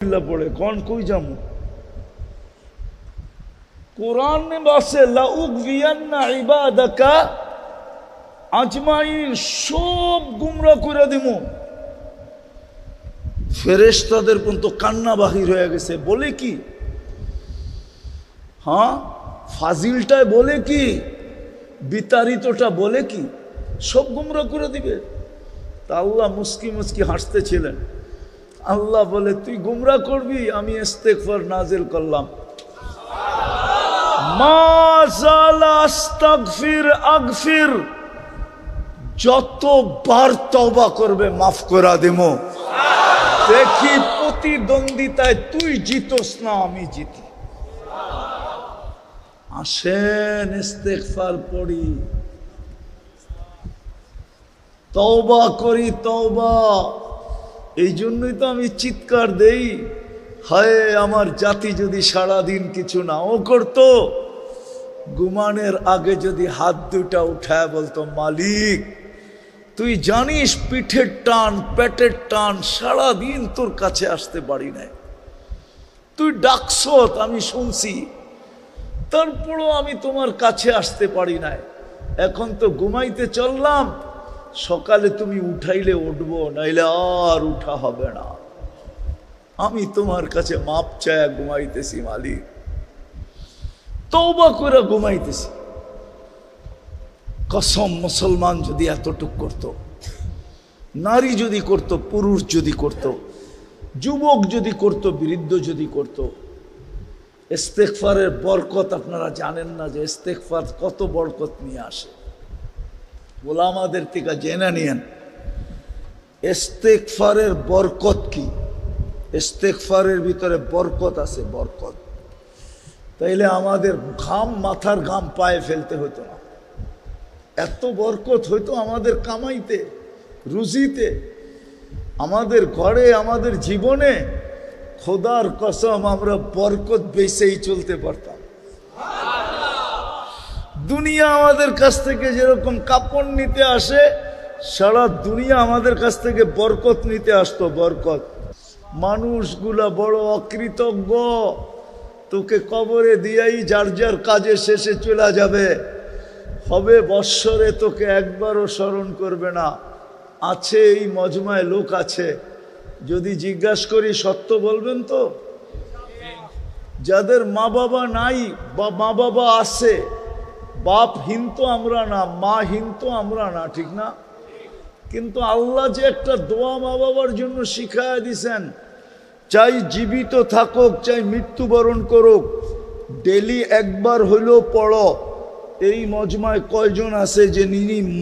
पड़े कौन कोई जामू कुरान में बासे लाउगवियन्ना इबादका আজমাইন সব গুমরা করে দিমু। ফেরেশতাদের পর্যন্ত কান্না বাহির হয়ে গেছে। বলে কি? হ্যাঁ, ফাজিলটায় বলে কি, বিতাড়িতটা বলে কি, সব গুমরা করে দিবে। তা আল্লাহ মুস্কি মুস্কি হাসতেছিলেন। আল্লাহ বলে তুই গুমরা করবি, আমি ইস্তেগফার নাজিল করলাম। মা জালা আস্তাগফির আগফির, যতবার তওবা করবে মাফ করে দেবো। দেখি প্রতিদ্বন্দ্বিতায় তুই জিতোস না আমি জিতি। আসেন ইস্তেগফার পড়ি, তওবা করি, তওবা। এই জন্যই তো আমি চিৎকার দেই, হায় আমার জাতি যদি সারাদিন কিছু নাও করতো, ঘুমানোর আগে যদি হাত দুটা উঠায় বলতো মালিক তুই জানিস পিঠের টান পেটের টান, সারাদিন তোর কাছে আসতে পারি নাই, তুই ডাকছ আমি শুনছি, তারপরও আমি তোমার কাছে আসতে পারি নাই। এখন তো ঘুমাইতে চললাম, সকালে তুমি উঠাইলে উঠবো, নাইলে আর উঠা হবে না। আমি তোমার কাছে মাপ চায় ঘুমাইতেছি মালিক, তওবা করে ঘুমাইতেছি। কসম, মুসলমান যদি এতটুক করত, নারী যদি করত, পুরুষ যদি করত, যুবক যদি করত, বৃদ্ধ যদি করত। ইস্তেগফারের বরকত আপনারা জানেন না যে ইস্তেগফার কত বরকত নিয়ে আসে। ওলামাদের থেকে জেনে নিয়েন ইস্তেগফারের বরকত কি। ইস্তেগফারের ভিতরে বরকত আছে, বরকত। তাইলে আমাদের ঘাম, মাথার ঘাম পায়ে ফেলতে হতো না, এত বরকত হইতো আমাদের কামাইতে, রুজিতে, আমাদের ঘরে, আমাদের জীবনে। খোদার কসম আমরা বরকত বেচেই চলতে পারতাম। দুনিয়া আমাদের কাছ থেকে যেরকম কাপড় নিতে আসে, সারা দুনিয়া আমাদের কাছ থেকে বরকত নিতে আসতো, বরকত। মানুষগুলা বড় অকৃতজ্ঞ, তোকে কবরে দিয়াই যার যার কাজে শেষে চলে যাবে, হবে বৎসরে তোকে একবারও স্মরণ করবে না। আছে এই মজমায় লোক আছে, যদি জিজ্ঞাসা করি সত্য বলবেন তো? যাদের মা বাবা নাই বা মা বাবা আছে, বাপহীন তো আমরা না, মাহীন তো আমরা না, ঠিক না? কিন্তু আল্লাহ যে একটা দোয়া মা বাবার জন্য শিখায়া দিছেন, চাই জীবিত থাকুক চাই মৃত্যুবরণ করুক, ডেলি একবার হইলেও পড়ো। এই মজমায় কয়জন আছে যে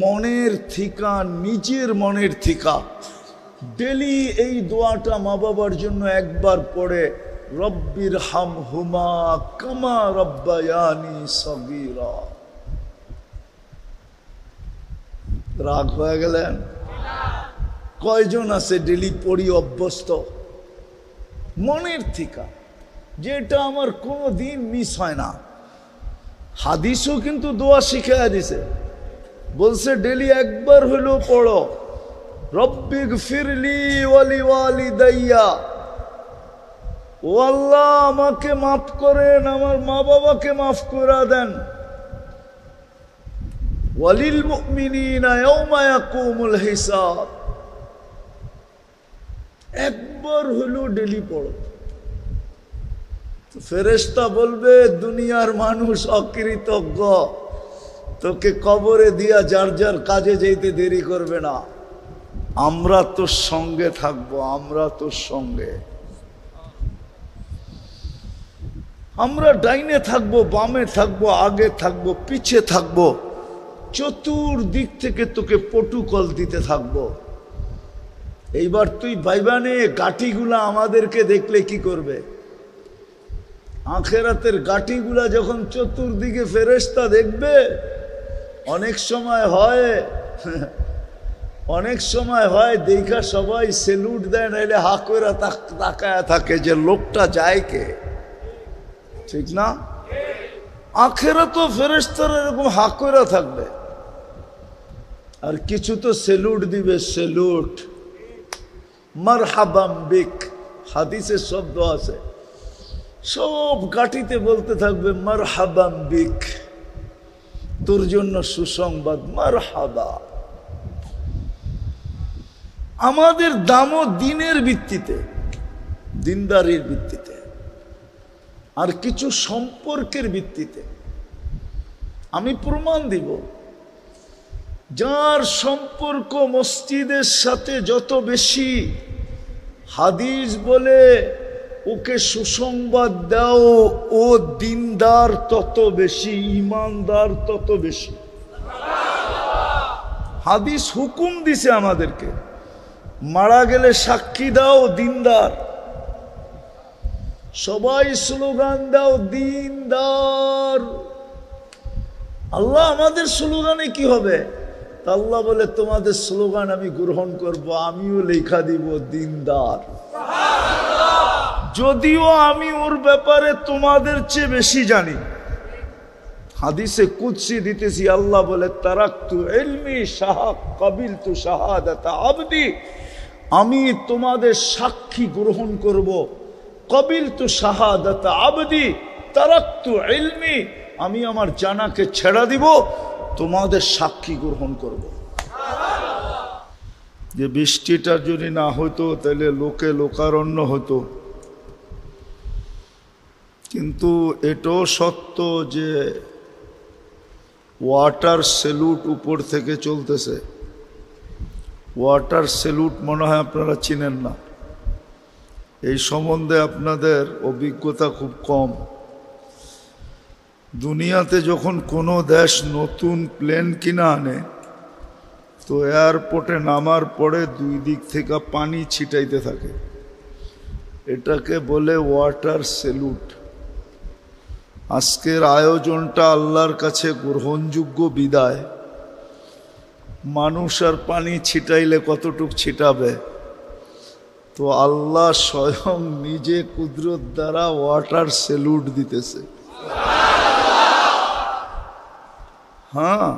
মনের থিকা, নিজের মনের থিকা ডেলি এই দোয়াটা মা বাবার জন্য একবার পড়ে, রব্বির হামহুমা কামা রব্বায়ানি সগীরা। রাগ হয়ে গেলেন? কয়জন আছে ডেলি পড়ি অভ্যস্ত মনের থিকা, যেটা আমার কোনো দিন মিস হয় না। হাদিসও কিন্তু দোয়া শিখাইয়া দিছে, বলছে ডেলি একবার হইলেও পড়ো, রব্বিগফিরলি ওয়ালি ওয়ালিদাইয়া, ও আল্লাহ আমাকে মাফ করেন, আমার মা বাবাকে মাফ করে দেন, ওয়ালিল মুমিনিনা ইয়াওমা ইয়াকুমুল হিসাব। একবার হইলেও ডেলি পড়ো। ফেরেশতা বলবে দুনিয়ার মানুষ অকৃতজ্ঞ, তোকে কবরে দিয়া যার যার কাজে যেতে দেরি করবে না। আমরা তোর সঙ্গে থাকবো, আমরা তোর সঙ্গে। আমরা ডাইনে থাকবো, বামে থাকবো, আগে থাকবো, পিছে থাকবো, চতুর্দিক থেকে তোকে প্রটোকল দিতে থাকবো। এইবার তুই ভাইবানে গাঠিগুলা আমাদেরকে দেখলে কি করবে? আখেরাতের গাঠিগুলা যখন চতুর্দিকে ফেরেশতা দেখবে, অনেক সময় হয় দেখা সবাই সেলুট দেয়, নাইলে হা করে তাকায় থাকে যে লোকটা যায় কে, ঠিক না? আখেরাতেও ফেরেশতারা এরকম হা করে থাকবে, আর কিছু তো সেলুট দিবে, সেলুট, মারহাবাম বিক, হাদিসের শব্দ আছে, সব গাটিতে বলতে থাকবে মারহাবাম বিক, তোর জন্য সুসংবাদ, মারহাবা। আমাদের দামও দিনের ভিত্তিতে, দিনদারির ভিত্তিতে, আর কিছু সম্পর্কের ভিত্তিতে। আমি প্রমাণ দিব, যার সম্পর্ক মসজিদের সাথে যত বেশি, হাদিস বলে ওকে সুসংবাদ দাও, ও দিনদার তত বেশি, ইমানদার তত বেশি। হাদিস হুকুম দিছে আমাদেরকে, মারা গেলে সাক্ষী দাও, দিনদার। সবাই স্লোগান দাও, দিনদার। আল্লাহ আমাদের স্লোগানে কি হবে? আল্লাহ বলে তোমাদের স্লোগান আমি গ্রহণ করব, আমিও লেখা দিব দিনদার। যদিও আমি ওর ব্যাপারে তোমাদের চেয়ে বেশি জানি। হাদিসে কুদসি দিতেছি, আল্লাহ বলে তারাকতু ইলমি কাবিলতু শাহাদাতা আবদি, আমি তোমাদের সাক্ষী গ্রহণ করব। কাবিলতু শাহাদাতা আবদি তারাকতু ইলমি, আমি আমার জানাকে ছেড়ে দিব, তোমাদের সাক্ষী গ্রহণ করব। যে বৃষ্টিটা যদি না হতো তাহলে লোকে লোকারণ্য হতো। কিন্তু এটাও সত্য যে ওয়াটার স্যালুট উপর থেকে চলতেছে। ওয়াটার স্যালুট মনে হয় আপনারা চিনেন না, এই সম্বন্ধে আপনাদের অভিজ্ঞতা খুব কম। দুনিয়াতে যখন কোনো দেশ নতুন প্লেন কিনা আনে, তো এয়ারপোর্টে নামার পরে দুই দিক থেকে পানি ছিটাইতে থাকে, এটাকে বলে ওয়াটার স্যালুট। আজকের আয়োজনটা আল্লাহর কাছে গ্রহণযোগ্য বিদায়। মানুষ আর পানি ছিটাইলে কতটুক ছিটাবে, তো আল্লাহ স্বয়ং নিজে কুদরত দ্বারা ওয়াটার স্যালুট দিতেছে। হ্যাঁ,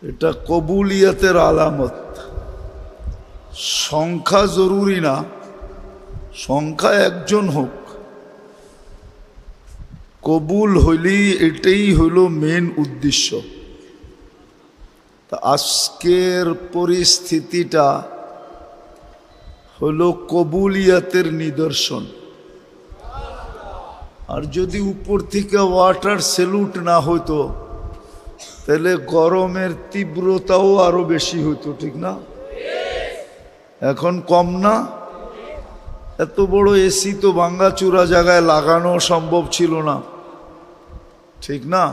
এটা কবুলিয়তের আলামত। সংখ্যা জরুরি না, সংখ্যা একজন হোক, কবুল হইলেই এটাই হইল মেন উদ্দেশ্য। তা আজকের পরিস্থিতিটা হলো কবুলিয়তের নিদর্শন। আর যদি উপর থেকে ওয়াটার স্যালুট না হতো তাহলে গরমের তীব্রতাও আরো বেশি হতো, ঠিক না? এখন কম না? এত বড় এসি তো ভাঙ্গাচুরা জায়গায় লাগানো সম্ভব ছিল না, ঠিক না?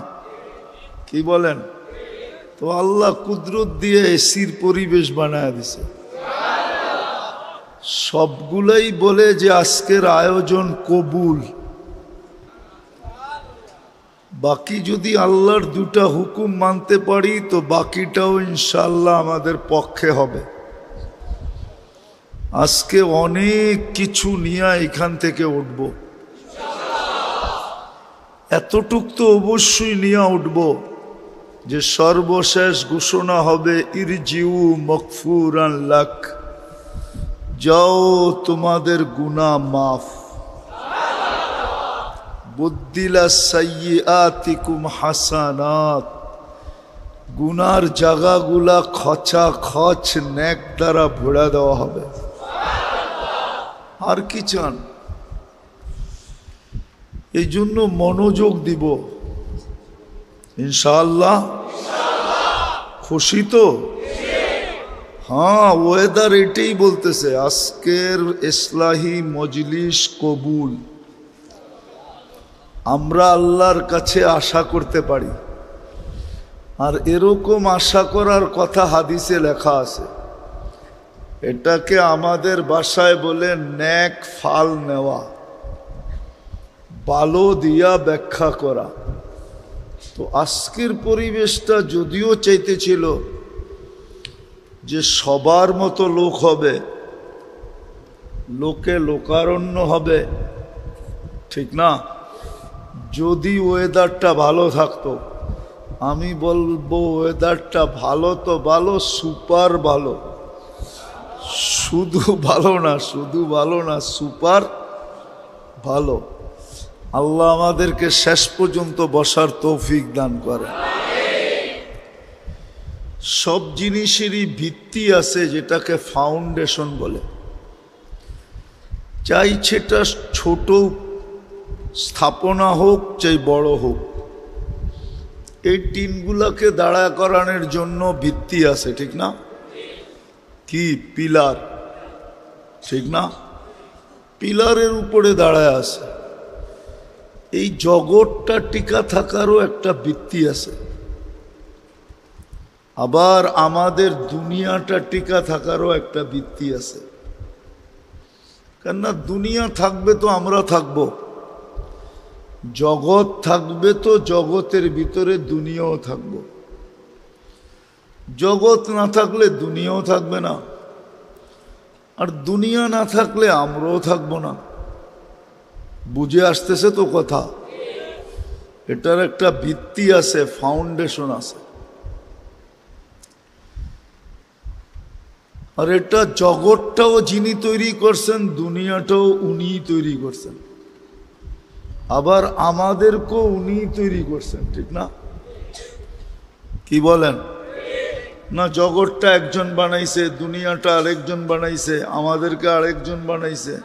কি বলেন? তো আল্লাহ কুদরত দিয়ে এসির পরিবেশ বানায় দিছে। সবগুলাই বলে যে আজকের আয়োজন কবুল। বাকি যদি আল্লাহর দুটা হুকুম মানতে পারি তো বাকিটাও ইনশাআল্লাহ আমাদের পক্ষে হবে। আজকে অনেক কিছু নিয়ে এখান থেকে উঠব, এতটুক তো অবশ্যই নিয়ে উঠব যে সর্বশেষ ঘোষণা হবে ইরজিউ মগফুরান লাক, যাও তোমাদের গুনাহ মাফ। বুদ্দিলা সাইয়্যাতিকুম হাসানাত, গুনার জায়গাগুলা খচা খচ নেক দ্বারা ভরা দেওয়া হবে। আর কি চান? এই জন্য মনোযোগ দিব ইনশাআল্লাহ। খুশি তো? হ্যাঁ, ওয়েদার এটাই বলতেছে আজকের ইসলাহি মজলিস কবুল। আমরা আল্লাহর কাছে আশা করতে পারি, আর এরকম আশা করার কথা হাদিসে লেখা আছে। এটাকে আমাদের ভাষায় বলে নেক ফাল নেওয়া, ভালো দিয়া ব্যাখ্যা করা। তো আজকের পরিবেশটা যদিও চাইতেছিল যে সবার মতো লোক হবে, লোকে লোকারণ্য হবে, ঠিক না? যদি ওয়েদারটা ভালো থাকতো, আমি বলবো ওয়েদারটা ভালো তো ভালো, সুপার ভালো। শুধু ভালো না, শুধু ভালো না, সুপার ভালো। আল্লাহ আমাদেরকে শেষ পর্যন্ত বসার তৌফিক দান করে। সব জিনিসেরই ভিত্তি আছে, যেটাকে ফাউন্ডেশন বলে। চাই সেটা ছোট স্থাপনা হোক, চাই বড় হোক, এই টিনগুলাকে দাঁড়া করানোর জন্য ভিত্তি আছে, ঠিক না? কি পিলার, ঠিক না? পিলারের উপরে দাঁড়ায় আছে। এই জগৎটা টিকা থাকারও একটা ভিত্তি আছে, আবার আমাদের দুনিয়াটা টিকা থাকারও একটা ভিত্তি আছে। কেননা দুনিয়া থাকবে তো আমরা থাকব, জগৎ থাকবে তো জগতের ভিতরে দুনিয়াও থাকব। জগৎ না থাকলে দুনিয়াও থাকবে না, আর দুনিয়া না থাকলে আমরাও থাকবো না। বুঝে আসতেছে তো কথা? এটার একটা ভিত্তি আছে, ফাউন্ডেশন আছে। আর এটা জগৎটাও যিনি তৈরি করছেন, দুনিয়াটাও উনিই তৈরি করছেন, আবার আমাদেরকেও উনিই তৈরি করছেন, ঠিক না? কি বলেন? না, জগৎটা একজন বানাইছে, দুনিয়াটা আরেকজন বানাইছে, আমাদেরকে আরেকজন বানাইছে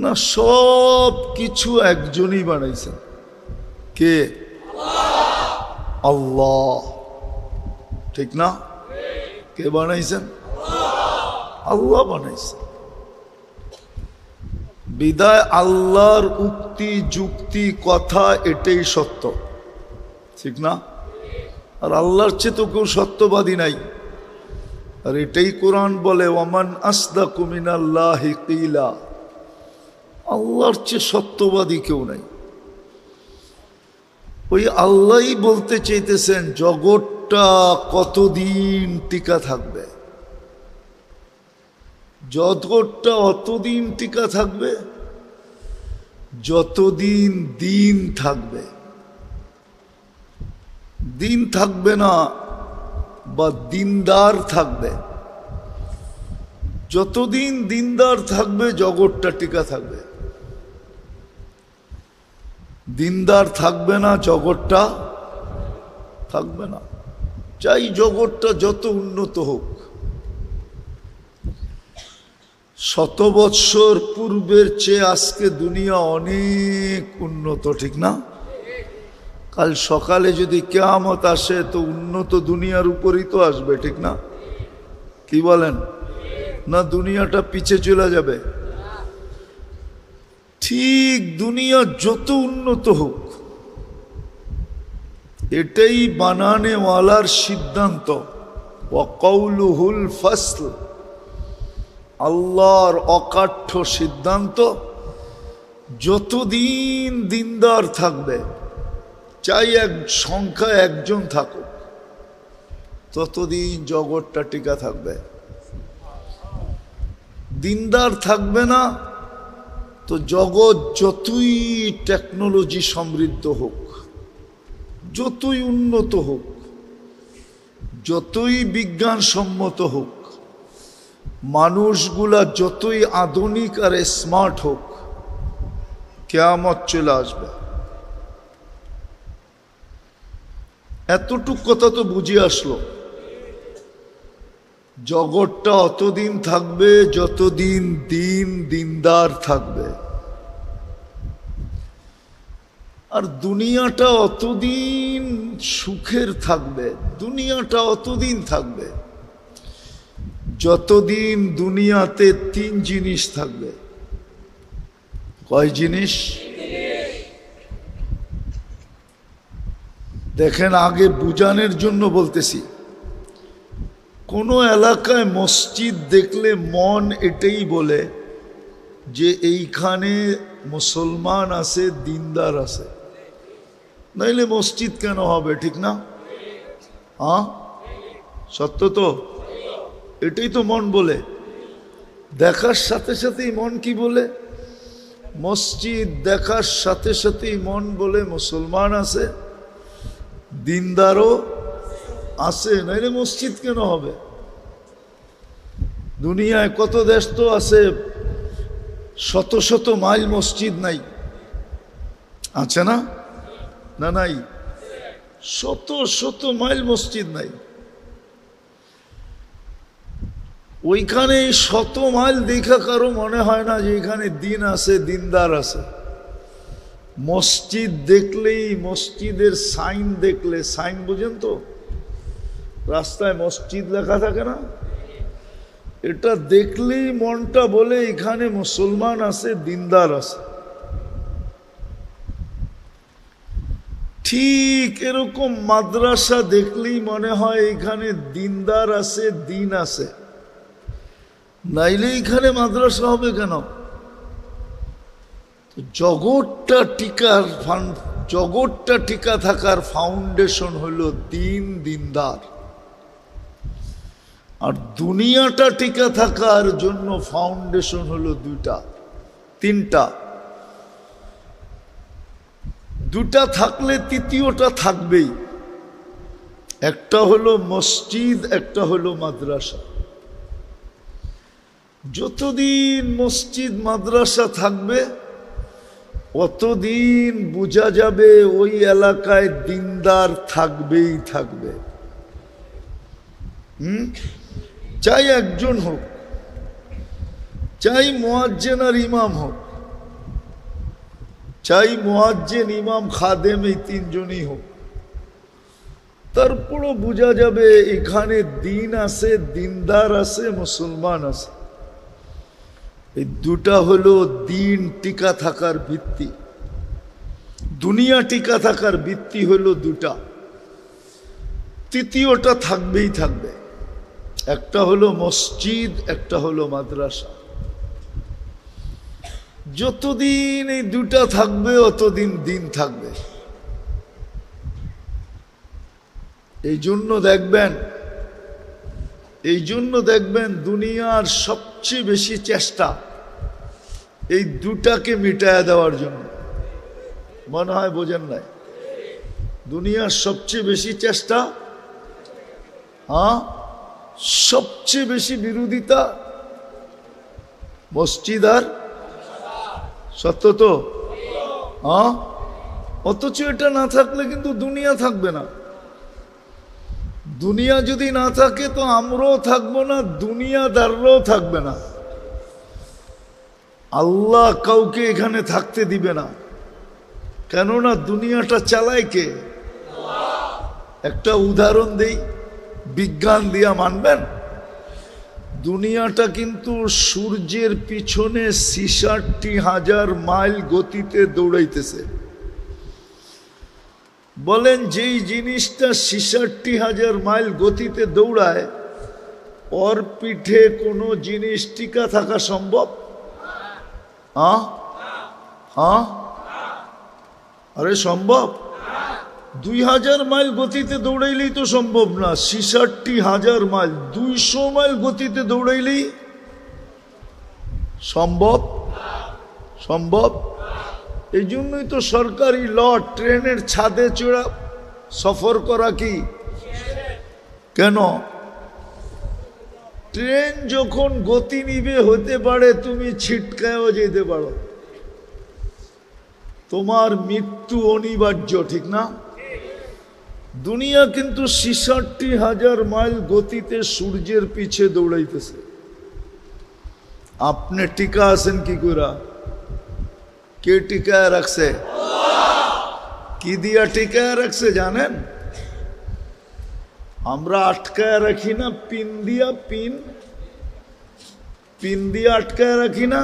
না, সব কিছু একজনই বানাইছেন। কে? আল্লাহ, ঠিক না? কে বানাইছেন? আল্লাহ বানাইছেন। বিদায় আল্লাহর উক্তি, যুক্তি, কথা এটাই সত্য, ঠিক না? আর আল্লাহর চেয়ে তো কেউ সত্যবাদী নাই। আর এটাই কোরআন বলে, ওয়ামান আসদাকু মিনাল্লাহি কিলা, আল্লাহর চেয়ে সত্যবাদী কেউ নাই। ওই আল্লাহই বলতে চাইতেছেন জগৎটা কতদিন টিকা থাকবে। জগৎটা অতদিন টিকা থাকবে যতদিন দিন থাকবে। দিন থাকবে না বা দিনদার থাকবে, যতদিন দিনদার থাকবে জগৎটা টিকা থাকবে। দিনদার থাকবে না, জগৎটা থাকবে না। চাই জগৎটা যত উন্নত হোক। 100 বৎসর পূর্বের চেয়ে আজকে দুনিয়া অনেক উন্নত, ঠিক না? কাল সকালে যদি কিয়ামত আসে তো উন্নত দুনিয়ার উপরই তো আসবে, ঠিক না? কি বলেন? না দুনিয়াটা পিছে চলে যাবে? ঠিক দুনিয়া যত উন্নত হোক, এটাই বানানেওয়ালার সিদ্ধান্ত। ওয়া কওলুহুল ফাসল, আল্লাহর অকাঠ্য সিদ্ধান্ত। যতদিন দিনদার থাকবে, চাই এক সংখ্যা একজন থাকুক, ততদিন জগৎটা টিকা থাকবে। দিনদার থাকবে না তো জগৎ যতই টেকনোলজি সমৃদ্ধ হোক, যতই উন্নত হোক, যতই বিজ্ঞানসম্মত হোক, মানুষগুলা যতই আধুনিক আর স্মার্ট হোক, কিয়ামত চলে আসবে। এতটুক কথা তো বুঝে আসলো। জগৎটা অতদিন থাকবে যতদিন দিনদার থাকবে, আর দুনিয়াটা অতদিন সুখের থাকবে। দুনিয়াটা অতদিন থাকবে যতদিন দুনিয়াতে 3 জিনিস থাকবে। কয় জিনিস? দেখেন, আগে বুঝানোর জন্য বলতেছি। কোনো এলাকায় মসজিদ দেখলে মন এটাই বলে যে এইখানে মুসলমান আছে, দিনদার আছে, নাইলে মসজিদ কেন হবে, ঠিক না? হ্যাঁ, সত্য তো? এটাই তো মন বলে। দেখার সাথে সাথেই মন কি বলে? মসজিদ দেখার সাথে সাথেই মন বলে মুসলমান আছে, দিনদারও আছে, নাইলে মসজিদ কেন হবে? দুনিয়ায় কত দেশ তো আছে শত শত মাইল মসজিদ নাই, আছে না? না নাই? শত শত মাইল মসজিদ নাই। ওইখানে শত মাইল দেখা কারো মনে হয় না যে এখানে দিন আছে, দিনদার আছে। মসজিদ দেখলেই, মসজিদের সাইন দেখলে, সাইন বুঝেন তো, রাস্তায় মসজিদ লেখা থাকে না, এটা দেখলেই মনটা বলে এখানে মুসলমান আছে, দিনদার আছে। ঠিক এরকম মাদ্রাসা দেখলেই মনে হয় এখানে দিনদার আছে, দিন আছে। নাইলে এখানে মাদ্রাসা হবে কেন? জগৎটা টিকা থাকার ফাউন্ডেশন হলো দিন, দিনদার। আর দুনিয়াটা টিকা থাকার জন্য ফাউন্ডেশন হলো তিনটা। দুটা থাকলে তৃতীয়টা থাকবেই। একটা হলো মসজিদ, একটা হলো মাদ্রাসা। যতদিন মসজিদ মাদ্রাসা থাকবে অতদিন বোঝা যাবে ওই এলাকায় দিনদার থাকবেই থাকবে। চাই একজন হোক, চাই মুয়াজ্জিন আর ইমাম হোক, চাই মুয়াজ্জিন, ইমাম, খাদেম, এই তিনজনই হোক, তারপরও বোঝা যাবে এখানে দিন আছে, দিনদার আছে, মুসলমান আছে। এই দুটা হলো দিন টিকা থাকার ভিত্তি। দুনিয়া টিকা থাকার ভিত্তি হলো দুটা, তৃতীয়টা থাকবেই থাকবে। একটা হলো মসজিদ, একটা হলো মাদ্রাসা। যতদিন এই দুটা থাকবে অতদিন দিন থাকবে। এই জন্য দেখবেন দুনিয়ার সবচেয়ে বেশি চেষ্টা এই দুটাকে মিটায়া দেওয়ার জন্য। মনে হয় বোঝেন নাই? দুনিয়ার সবচেয়ে বেশি চেষ্টা, সবচেয়ে বেশি বিরোধিতা মসজিদ আর, সত্য তো? অথচ এটা না থাকলে কিন্তু দুনিয়া থাকবে না। দুনিয়া যদি না থাকে তো আমরাও থাকবো না, দুনিয়াদাররাও থাকবে না। আল্লাহ কাউকে এখানে থাকতে দিবে না, কেননা দুনিয়াটা চালায় কে? একটা উদাহরণ দেই, বিজ্ঞান দিয়া মানবেন? দুনিয়াটা কিন্তু সূর্যের পিছনে ৬৬,০০০ মাইল গতিতে দৌড়াইতেছে। বলেন যেই জিনিসটা ৬৬,০০০ মাইল গতিতে দৌড়ায়, ওর পিঠে কোনো জিনিস টিকা থাকা সম্ভব? আরে সম্ভব? ২০০০ মাইল গতিতে দৌড়াইলেই তো সম্ভব না। ৬৬,০০০ মাইল, ২০০ মাইল গতিতে দৌড়াইলেই সম্ভব। এই জন্যই তো সরকারি ল, ট্রেনের ছাদে চড়া সফর করা কি? কেন? ট্রেন যখন গতি নিবে হতে পারে তুমি ছিটকায়ও যেতে পারো, তোমার মৃত্যু অনিবার্য, ঠিক না? দুনিয়া কিন্তু ৬৬,০০০ মাইল গতিতে সূর্যের পিছে দৌড়াইতেছে। আপনি টিকা আছেন কি করে? কে টিকায় রাখছে? কি দিয়া টিকায় রাখছে জানেন? আমরা আটকায় রাখি না, পিন দিয়া আটকায় রাখি না?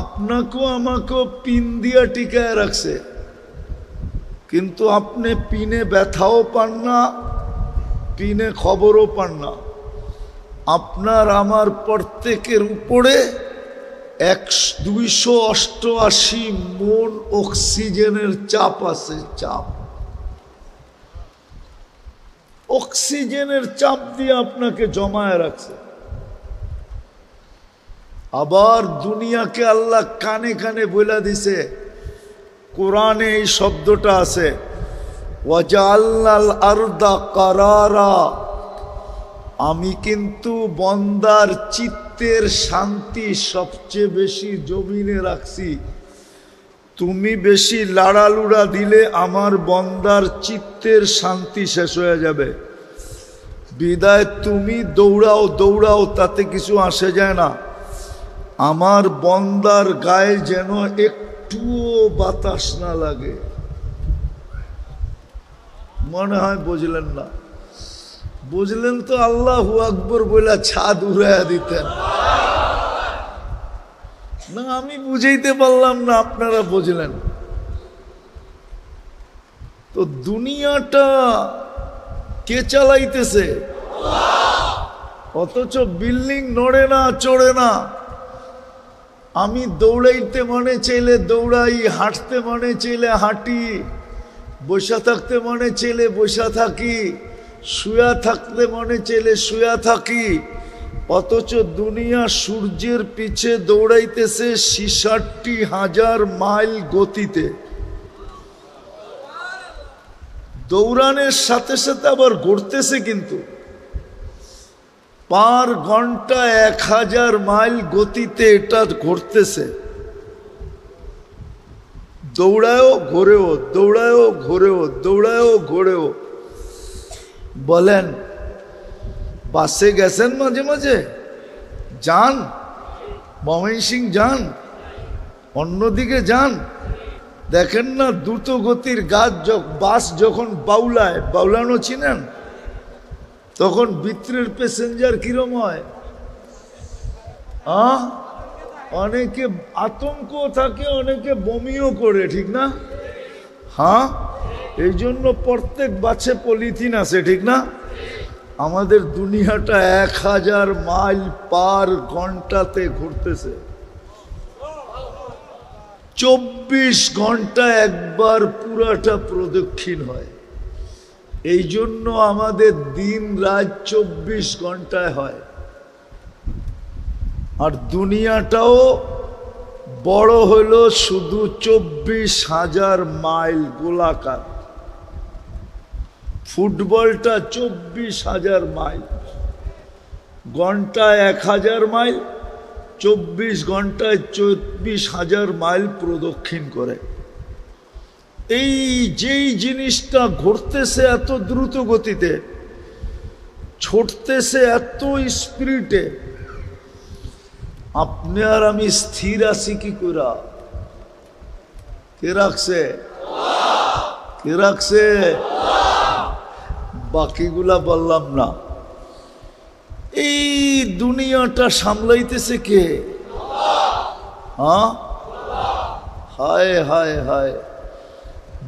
আপনাকেও আমাকেও পিন দিয়া টিকায় রাখছে, কিন্তু আপনি পিনে ব্যথাও পান না, পিনে খবরও পান না। আপনার আমার প্রত্যেকের উপরে ২৮৮ মন অক্সিজেনের চাপ আছে। অক্সিজেনের চাপ দিয়ে আপনাকে জমায় রাখছে। আবার দুনিয়াকে আল্লাহ কানে কানে বলে দিছে, কোরআনে এই শব্দটা আছে, ওয়াজআলনাল আরদা কারারা, আমি কিন্তু বন্দার চিত্তের শান্তি সবচেয়ে বেশি জমিনে রাখছি। তুমি বেশি লাড়ালুড়া দিলে আমার বন্দার চিত্তের শান্তি শেষ হয়ে যাবে। বিদায় তুমি দৌড়াও দৌড়াও, তাতে কিছু আসে যায় না। আমার বন্দার গায়ে যেন একটুও বাতাস না লাগে। মনে হয় বুঝলেন না? বুঝলেন তো আল্লাহু আকবর বলে ছাদ উড়াইয়া দিতেন না। আমি বুঝাইতে পারলাম না, আপনারা বুঝলেন তো। দুনিয়াটা কে চালাইতেছে? অথচ বিল্ডিং নড়ে না, চড়ে না। আমি দৌড়াইতে মনে চাইলে দৌড়াই, হাঁটতে মনে চাইলে হাঁটি, বসা থাকতে মনে চাইলে বসা থাকি, শুয়া থাকতে মনে চাইলে শুয়া থাকি। অথচ দুনিয়া সূর্যের পিছে দৌড়াইতেছে ৬৬,০০০ মাইল গতিতে। দৌড়ানোর সাথে সাথে আবার ঘুরতেছে, কিন্তু পার ঘন্টা ১০০০ মাইল গতিতে এটা ঘুরতেছে। দৌড়ায়ও ঘোরেও, দৌড়ায়ও ঘোরেও, দৌড়ায়ও ঘোরেও। বলেন, বাসে গেছেন মাঝে মাঝে? যান, ময়মনসিং যান, অন্যদিকে যান, দেখেন না দ্রুত গতির বাস যখন বাউলায়, বাউলানো চিনেন, তখন ভিতরের প্যাসেঞ্জার কিরম হয়? অনেকে আতঙ্ক থাকে, অনেকে বমিও করে, ঠিক না? হ্যাঁ, এই জন্য প্রত্যেক বাসে পলিথিন আছে, ঠিক না? আমাদের দুনিয়াটা ১০০০ মাইল পার ঘন্টাতে ঘুরতেছে। ২৪ ঘন্টা একবার পুরাটা প্রদক্ষিণ হয়। এই জন্য আমাদের দিন রাত ২৪ ঘন্টায় হয়। আর দুনিয়াটাও বড় হলো শুধু ২৪,০০০ মাইল গোলাকার। ফুটবলটা ২৪,০০০ মাইল, ঘন্টায় ১০০০ মাইল, ২৪ ঘন্টায় ২৪,০০০ মাইল প্রদক্ষিণ করে। এই যেই জিনিসটা ঘুরতেছে এত দ্রুত গতিতে, ছুটতেছে এত স্পিরিটে, আপনি আর আমি স্থির আছি কি করে? কে রাখছে? কে রাখছে? বাকিগুলা বললাম না। এই দুনিয়াটা সামলাইতেছে কে? হ্যাঁ, হায় হায় হায়।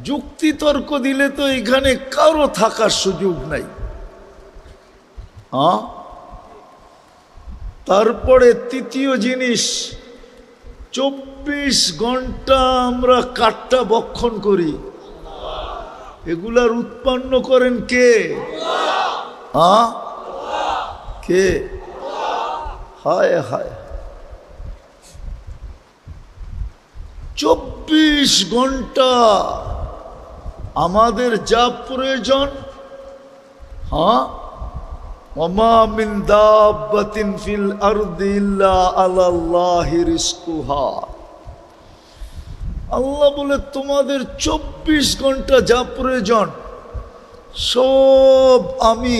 যুক্তি তর্ক দিলে তো এখানে কারো থাকার সুযোগ নাই। হ্যাঁ, তারপরে তৃতীয় জিনিস, ২৪ ঘন্টা আমরা কাঠটা বক্ষণ করি। এগুলার উৎপন্ন করেন কে? হ্যাঁ, কে? হায় হায়। ২৪ ঘন্টা আমাদের যা প্রয়োজন, হ্যাঁ, ওমা মিন দাব্বাতিন ফিল আরদি ইল্লা আলাল্লাহি রিজকুহা। আল্লাহ বলে তোমাদের ২৪ ঘন্টা যা প্রয়োজন সব আমি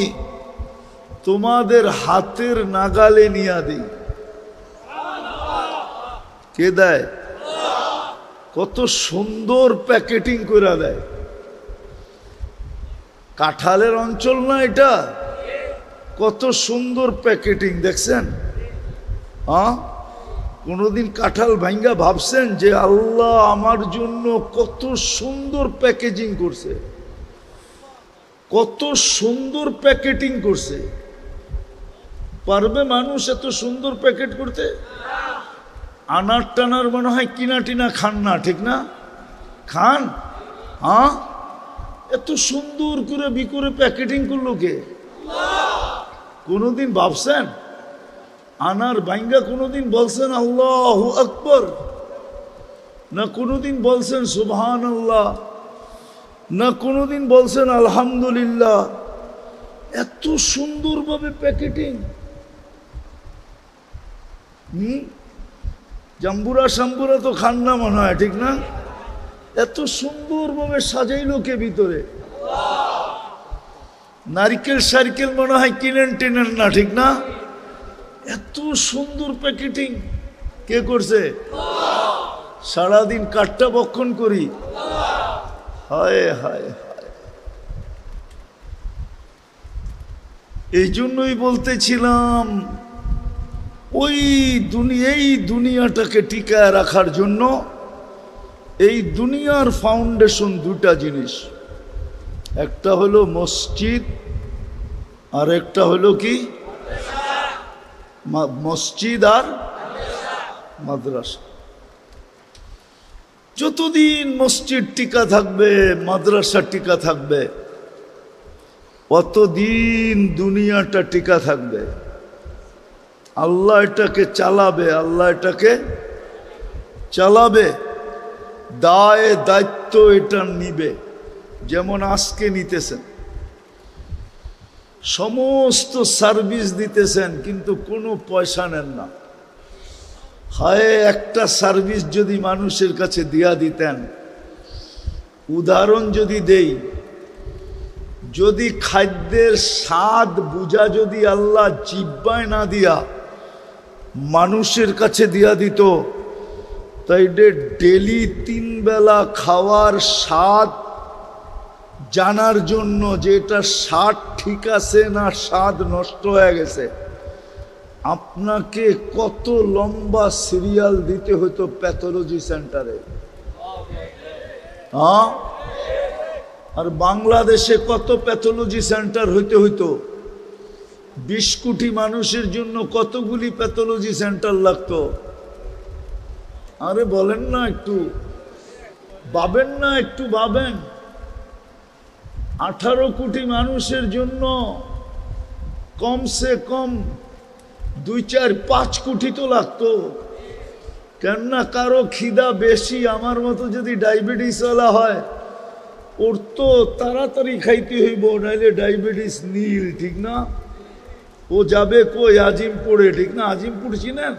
তোমাদের হাতের নাগালে নিয়ে দিই। কে দেয়? কত সুন্দর প্যাকেটিং করে দেয়। কাঁঠালের অঞ্চল না এটা? কত সুন্দর প্যাকেটিং দেখছেন? হ্যাঁ, কোনোদিন কাঁঠাল ভাঙ্গা ভাবছেন যে আল্লাহ আমার জন্য কত সুন্দর প্যাকেজিং করছে, কত সুন্দর প্যাকেটিং করছে? পারবে মানুষ এত সুন্দর প্যাকেট করতে? আনার টানার মনে হয় কিনা টিনা খান না, ঠিক না? খান? হ্যাঁ, এত সুন্দর করে বিকরে প্যাকেটিং করলো কে? কোনোদিন ভাবছেন? আনার ভাঙ্গা কোনোদিন বলছেন আল্লাহু আকবার? না কোনোদিন বলছেন সুবহানাল্লাহ? না কোনোদিন বলছেন আলহামদুলিল্লাহ? এত সুন্দরভাবে প্যাকেটিং। জাম্বুরা সাম্বুরা তো খান না মনে হয়, ঠিক না? এত সুন্দরভাবে সাজাইলো কে ভিতরে? নারিকেল সারিকেল মনে হয় কিনেন টেনেন না, ঠিক না? এত সুন্দর প্যাকেটিং কে করছে? সারাদিন কাঠটা বক্ষণ করি। হায় হায় হায়। এই জন্যই বলতেছিলাম ওই দুনিয়াটাকে টিকায় রাখার জন্য এই দুনিয়ার ফাউন্ডেশন দুটা জিনিস, একটা হলো মসজিদ আর একটা হলো কি? মসজিদ আর মাদ্রাসা। যতদিন মসজিদ টিকা থাকবে, মাদ্রাসা টিকা থাকবে, অতদিন দুনিয়াটা টিকা থাকবে। আল্লাহ এটাকে চালাবে, আল্লাহ এটাকে চালাবে, দায় দায়িত্ব এটা নিবে। যেমন আজকে নিতেছেন, সমস্ত সার্ভিস দিতেছেন কিন্তু কোনো পয়সা নেন না। হায়, একটা সার্ভিস যদি মানুষের কাছে দিয়া দিতেন। উদাহরণ যদি দেই, যদি খাদ্যের স্বাদ বুঝা যদি আল্লাহ জিহ্বায় না দিয়া মানুষের কাছে দিয়া দিত, তাই ডেলি 3 বেলা খাওয়ার স্বাদ জানার জন্য যে এটা স্বাদ ঠিক আছে না স্বাদ নষ্ট হয়ে গেছে, আপনাকে কত লম্বা সিরিয়াল দিতে হতো প্যাথোলজি সেন্টারে। হ্যাঁ, আর বাংলাদেশে কত প্যাথোলজি সেন্টার হইতে হইতো? 20 কোটি মানুষের জন্য কতগুলি প্যাথোলজি সেন্টার লাগতো? আরে বলেন না, একটু ভাবেন না, একটু ভাবেন। 18 কোটি মানুষের জন্য কমসে কম 2, 4, 5 কোটি তো লাগতো। কেননা কারো খিদা বেশি, আমার মতো যদি ডায়াবেটিস ওয়ালা হয়, ওর তো তাড়াতাড়ি খাইতে হইব, নাইলে ডায়াবেটিস নীল, ঠিক না? ও যাবে কই? আজিমপুরে, ঠিক না? আজিমপুর চিনেন?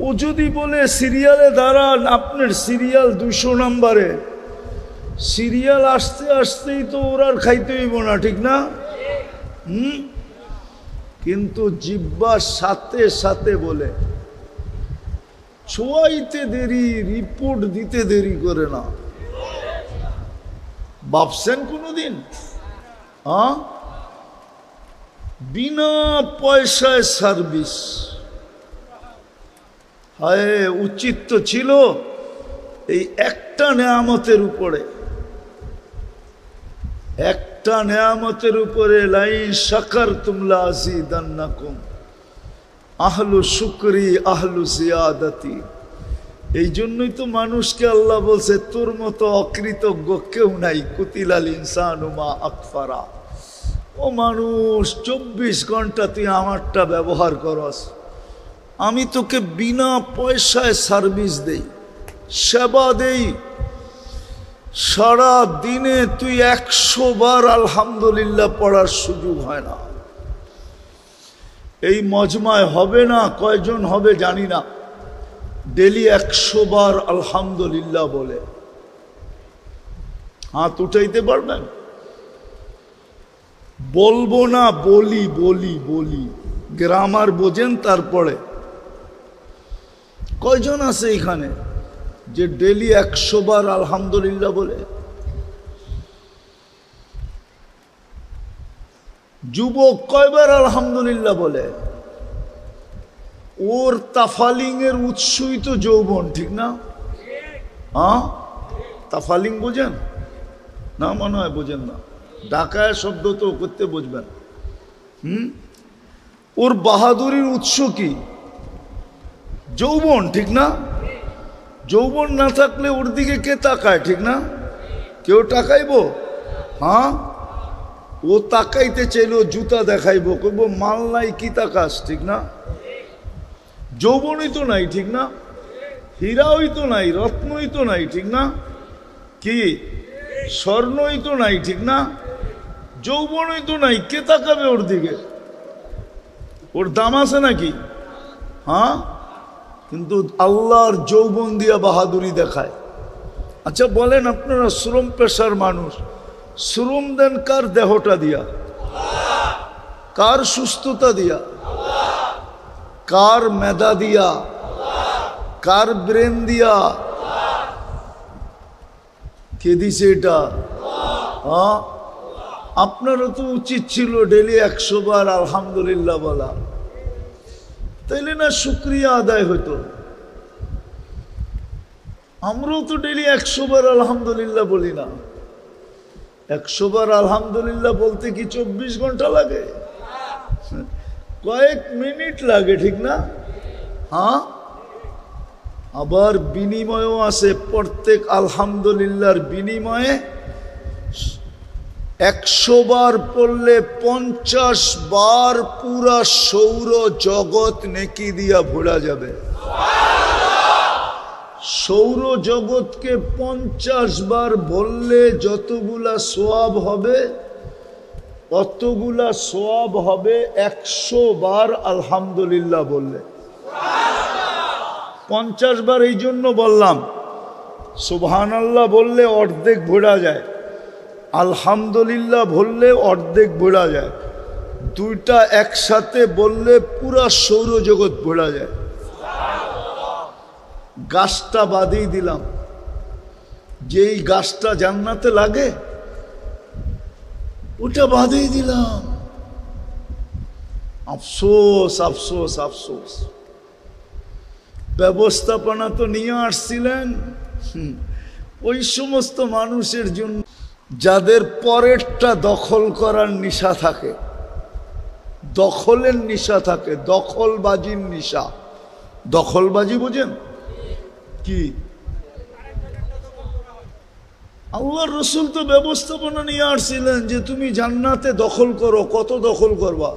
ও যদি বলে সিরিয়ালে দাঁড়ান, আপনার সিরিয়াল 200 নম্বরে, সিরিয়াল আসতে আসতেই তো ওর আর খাইতে হইব না, ঠিক না? কিন্তু জিহ্বার সাথে সাথে বলে, ছোঁয়াইতে দেরি, রিপোর্ট দিতে দেরি করে না। ভাবছেন কোনদিন? বিনা পয়সায় সার্ভিস। হায়, উচিত তো ছিল এই একটা নেয়ামতের উপরে, একটা নেয়ামতের উপরে, লাইন শাকারতুম লাযিদান্নাকুম, আহলু শুকরি আহলু জিয়াদাতি। এই জন্যই তো মানুষকে আল্লাহ বলছে তোর মতো অকৃতজ্ঞ কেউ নাই। কুতিলাল ইনসানু মা আকফারা। ও মানুষ, 24 ঘন্টা তুই আমারটা ব্যবহার করস, আমি তোকে বিনা পয়সায় সার্ভিস দেই, সেবা দেই। সারা দিনে তুই 100 বার আলহামদুলিল্লাহ পড়ার সুযোগ হয় না। এই মজমায় হবে না, কয়জন হবে জানি না, ডেলি 100 বার আলহামদুলিল্লাহ বলে। হাত উঠাইতে পারবেন? বলবো না, বলি বলি বলি, গ্রামার বোঝেন। তারপরে কয়জন আছে এখানে যে ডেলি 100 বার আলহামদুলিল্লাহ বলে? যুবক কয়বার আলহামদুলিল্লাহ বলে? ওর তাফালিং এর উৎসই তো যৌবন, ঠিক না? তাফালিং বোঝেন না? মনে হয় বোঝেন না। ঢাকায় শব্দ তো করতে বুঝবেন। ওর বাহাদুরির উৎস কি? যৌবন, ঠিক না? যৌবন না থাকলে ওর দিকে কে তাকায়, ঠিক না? কেউ তাকাইব? ও তাকাইতে চাইলেও জুতা দেখাইব, কইব মাল নাই, কি তাকাস, ঠিক না? যৌবনই তো নাই, ঠিক না? হীরাই তো নাই, রত্নই তো নাই, ঠিক না? কি স্বর্ণই তো নাই, ঠিক না? যৌবনই তো নাই, কে তাকাবে ওর দিকে? ওর দাম আছে নাকি? হ্যাঁ, কিন্তু আল্লাহর যৌবন দিয়া বাহাদুরি দেখায়। আচ্ছা বলেন, আপনারা শ্রম পেশার মানুষ, শ্রম দেন কার দেহটা দিয়া? কার সুস্থতা দিয়া? কার মেধা দিয়া? কার ব্রেন দিয়া? কে দিছে এটা? হ্যাঁ, আপনারও তো উচিত ছিল ডেলি 100 বার আলহামদুলিল্লাহ বলা, তাইলে না শুকরিয়া আদায় হতো। আমরাও তো ডেলি 100 বার আলহামদুলিল্লাহ বলি না। 100 বার আলহামদুলিল্লাহ বলতে কি 24 ঘন্টা লাগে? কয়েক মিনিট লাগে, ঠিক না? হ্যাঁ, আবার বিনিময়ও আছে। প্রত্যেক আলহামদুলিল্লাহর বিনিময়ে 100 বার পড়লে 50 বার পুরা সৌর জগৎ নেকি দিয়া ভরা যাবে। সৌর জগৎকে 50 বার বললে যতগুলা সোয়াব হবে, অতগুলা সোয়াব হবে 100 বার আলহামদুলিল্লাহ বললে। 50 বার এই জন্য বললাম, সুবহানাল্লাহ বললে অর্ধেক ভরা যায়, আলহামদুলিল্লাহ বললে অর্ধেক ভরা যায়, দুইটা একসাথে বললে পুরা সৌরজগৎ ভরা যায়। গাছটা বাদেই দিলাম, যেই গাছটা জান্নাতে লাগে ওটা বাদেই দিলাম। আফসোস আফসোস আফসোস, ব্যবস্থাপনা তো নিয়ে আসছিলেন ওই সমস্ত মানুষের জন্য যাদের পরেরটা দখল করার নেশা থাকে, দখলের নেশা থাকে, দখলবাজির নেশা। দখলবাজি বুঝেন কি? আল্লাহর রাসূল তো ব্যবস্থাপনা নিয়ে আসছিলেন যে তুমি জান্নাতে দখল করো। কত দখল করবা?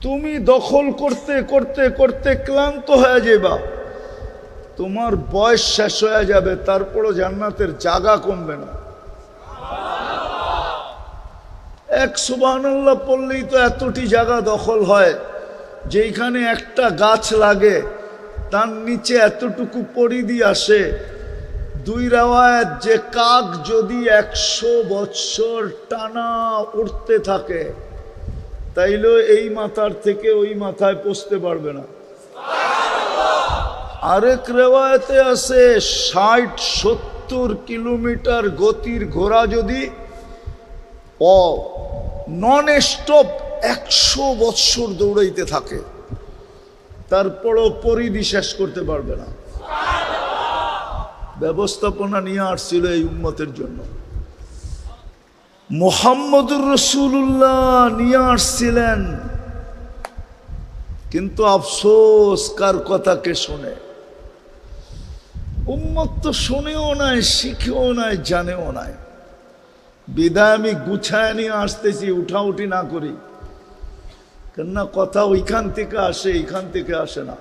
তুমি দখল করতে করতে করতে ক্লান্ত হয়ে যাবা, তোমার বয়স শেষ হয়ে যাবে, তারপরও জান্নাতের জায়গা কমবে না। এক সুবহানাল্লাহ পড়লেই তো এতটি জায়গা দখল হয়, যেখানে একটা গাছ লাগে তার নিচে এতটুকু পরিধি আসে। 2 রাওয়ায়াত, যে কাক যদি 100 বৎসর টানা উঠতে থাকে তাইলে এই মাথার থেকে ওই মাথায় পৌঁছতে পারবে না। আরেক রেওয়ায়েতে আছে 60-70 কিলোমিটার গতির ঘোড়া যদি নন স্টপ 100 বৎসর দৌড়াইতে থাকে তারপরও পরিধি শেষ করতে পারবে না। ব্যবস্থাপনা নিয়ে আসছিল এই উম্মতের জন্য। মুহাম্মদুর রাসূলুল্লাহ নিয়ে আসছিলেন, কিন্তু আফসোস কার কথাকে শোনে? উম্মত তো শোনেও নাই, শিখেও নাই, জানেও নাই। বিদায় আমি গুছায় নিয়ে আসতেছি, উঠাউঠি না করি, কেননা কথা ওইখান থেকে আসে, এইখান থেকে আসে না।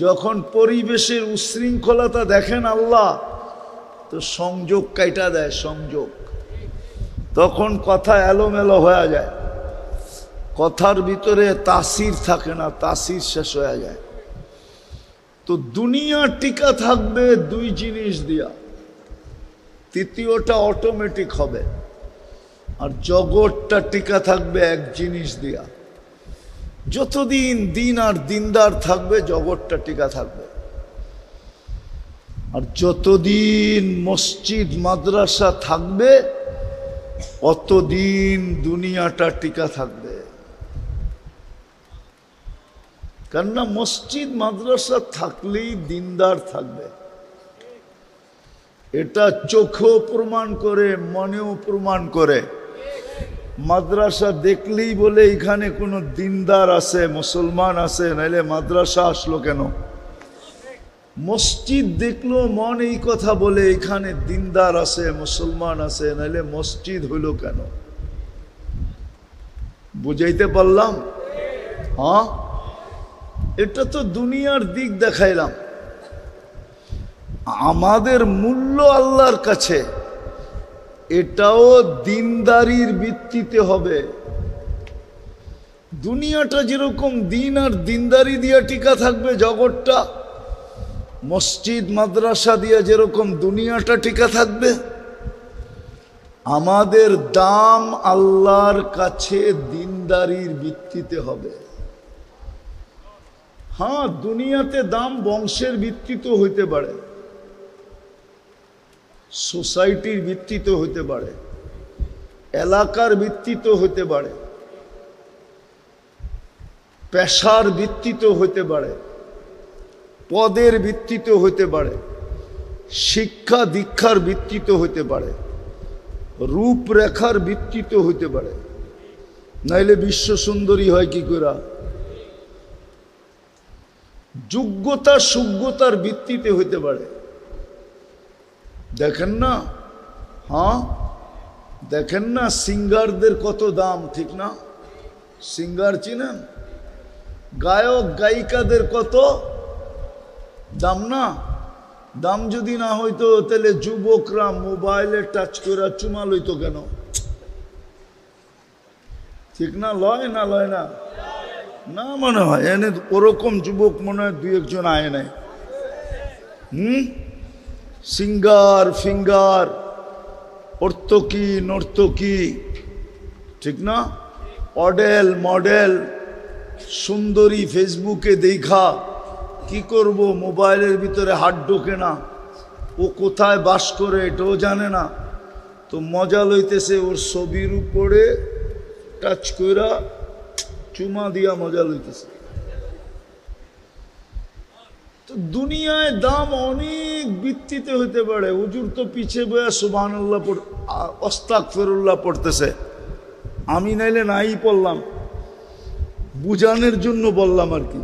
যখন পরিবেশের উশৃঙ্খলতা দেখেন আল্লাহ, তো সংযোগ কাইটা দেয়, সংযোগ। তখন কথা এলোমেলো হয়ে যায়, কথার ভিতরে তাসির থাকে না, তাসির শেষ হয়ে যায়। তো দুনিয়া টিকা থাকবে 2 জিনিস দিয়া, তৃতীয়টা অটোমেটিক হবে। আর জগৎটা টিকা থাকবে 1 জিনিস দিয়া। যতদিন দিন আর দিনদার থাকবে জগৎটা টিকা থাকবে, আর যতদিন মসজিদ মাদ্রাসা থাকবে অতদিন দুনিয়াটা টিকা থাকবে। কেননা মসজিদ মাদ্রাসা থাকলেই দিনদার থাকবে, এটা চোখেও প্রমাণ করে, মনেও প্রমাণ করে। মাদ্রাসা দেখলেই বলে এখানে কোনো দিনদার আছে, মুসলমান আছে, নাইলে মাদ্রাসা আসলো কেন? মসজিদ দেখলো মন এই কথা বলে এখানে দিনদার আছে, মুসলমান আছে, নাইলে মসজিদ হইল কেন? বুঝাইতে পারলাম? হ্যাঁ, এটা তো দুনিয়ার দিক দেখাইলাম। আমাদের মূল্য আল্লাহর কাছে এটাও দিনদারির ভিত্তিতে হবে। দুনিয়াটা যেরকম দিন আর দিনদারি দিয়া টিকা থাকবে, জগৎটা মসজিদ মাদ্রাসা দিয়া যেরকম দুনিয়াটা টিকা থাকবে, আমাদের দাম আল্লাহর কাছে দিনদারির ভিত্তিতে হবে। হ্যাঁ, দুনিয়াতে দাম বংশের ভিত্তিতে হইতে পারে, সোসাইটির ভিত্তিতে হইতে পারে, এলাকার ভিত্তিতে হইতে পারে, পেশার ভিত্তিতে হইতে পারে, পদের ভিত্তিতে হইতে পারে, শিক্ষা দীক্ষার ভিত্তিতে হইতে পারে, রূপরেখার ভিত্তিতে হইতে পারে। নাইলে বিশ্ব সুন্দরী হয় কি করে? যোগ্যতা সুযোগ্যতার ভিত্তিতে হইতে পারে। দেখেন না, হ্যাঁ দেখেন না, সিঙ্গারদের কত দাম, ঠিক না? সিঙ্গার চিনেন? গায়ক গায়িকাদের কত দাম না? দাম যদি না হইতো তাহলে যুবকরা মোবাইলে টাচ করে চুমা লইতো কেন? ঠিক না? লয় না? লয় না? না মনে হয় এনে ওরকম যুবক মনে হয় দুই একজন আয় নাই। সিঙ্গার ফিঙ্গার, অর্তকি নর্তকী, ঠিক না? অডেল মডেল, সুন্দরী ফেসবুকে দেখা কি করব, মোবাইলের ভিতরে হাত ঢোকে না, ও কোথায় বাস করে এটাও জানে না, তো মজা লইতেছে ওর ছবির উপরে টাচ কইরা চুমা দিয়া মজা লইতেছে। তো দুনিয়ায় দাম অনেক ভিত্তিতে হইতে পারে। হুজুর তো পিছে বয়া সুবহানাল্লাহ আস্তাগফিরুল্লাহ পড়তেছে, আমি নাইলে নাই পড়লাম, বুঝানোর জন্য বললাম আর কি।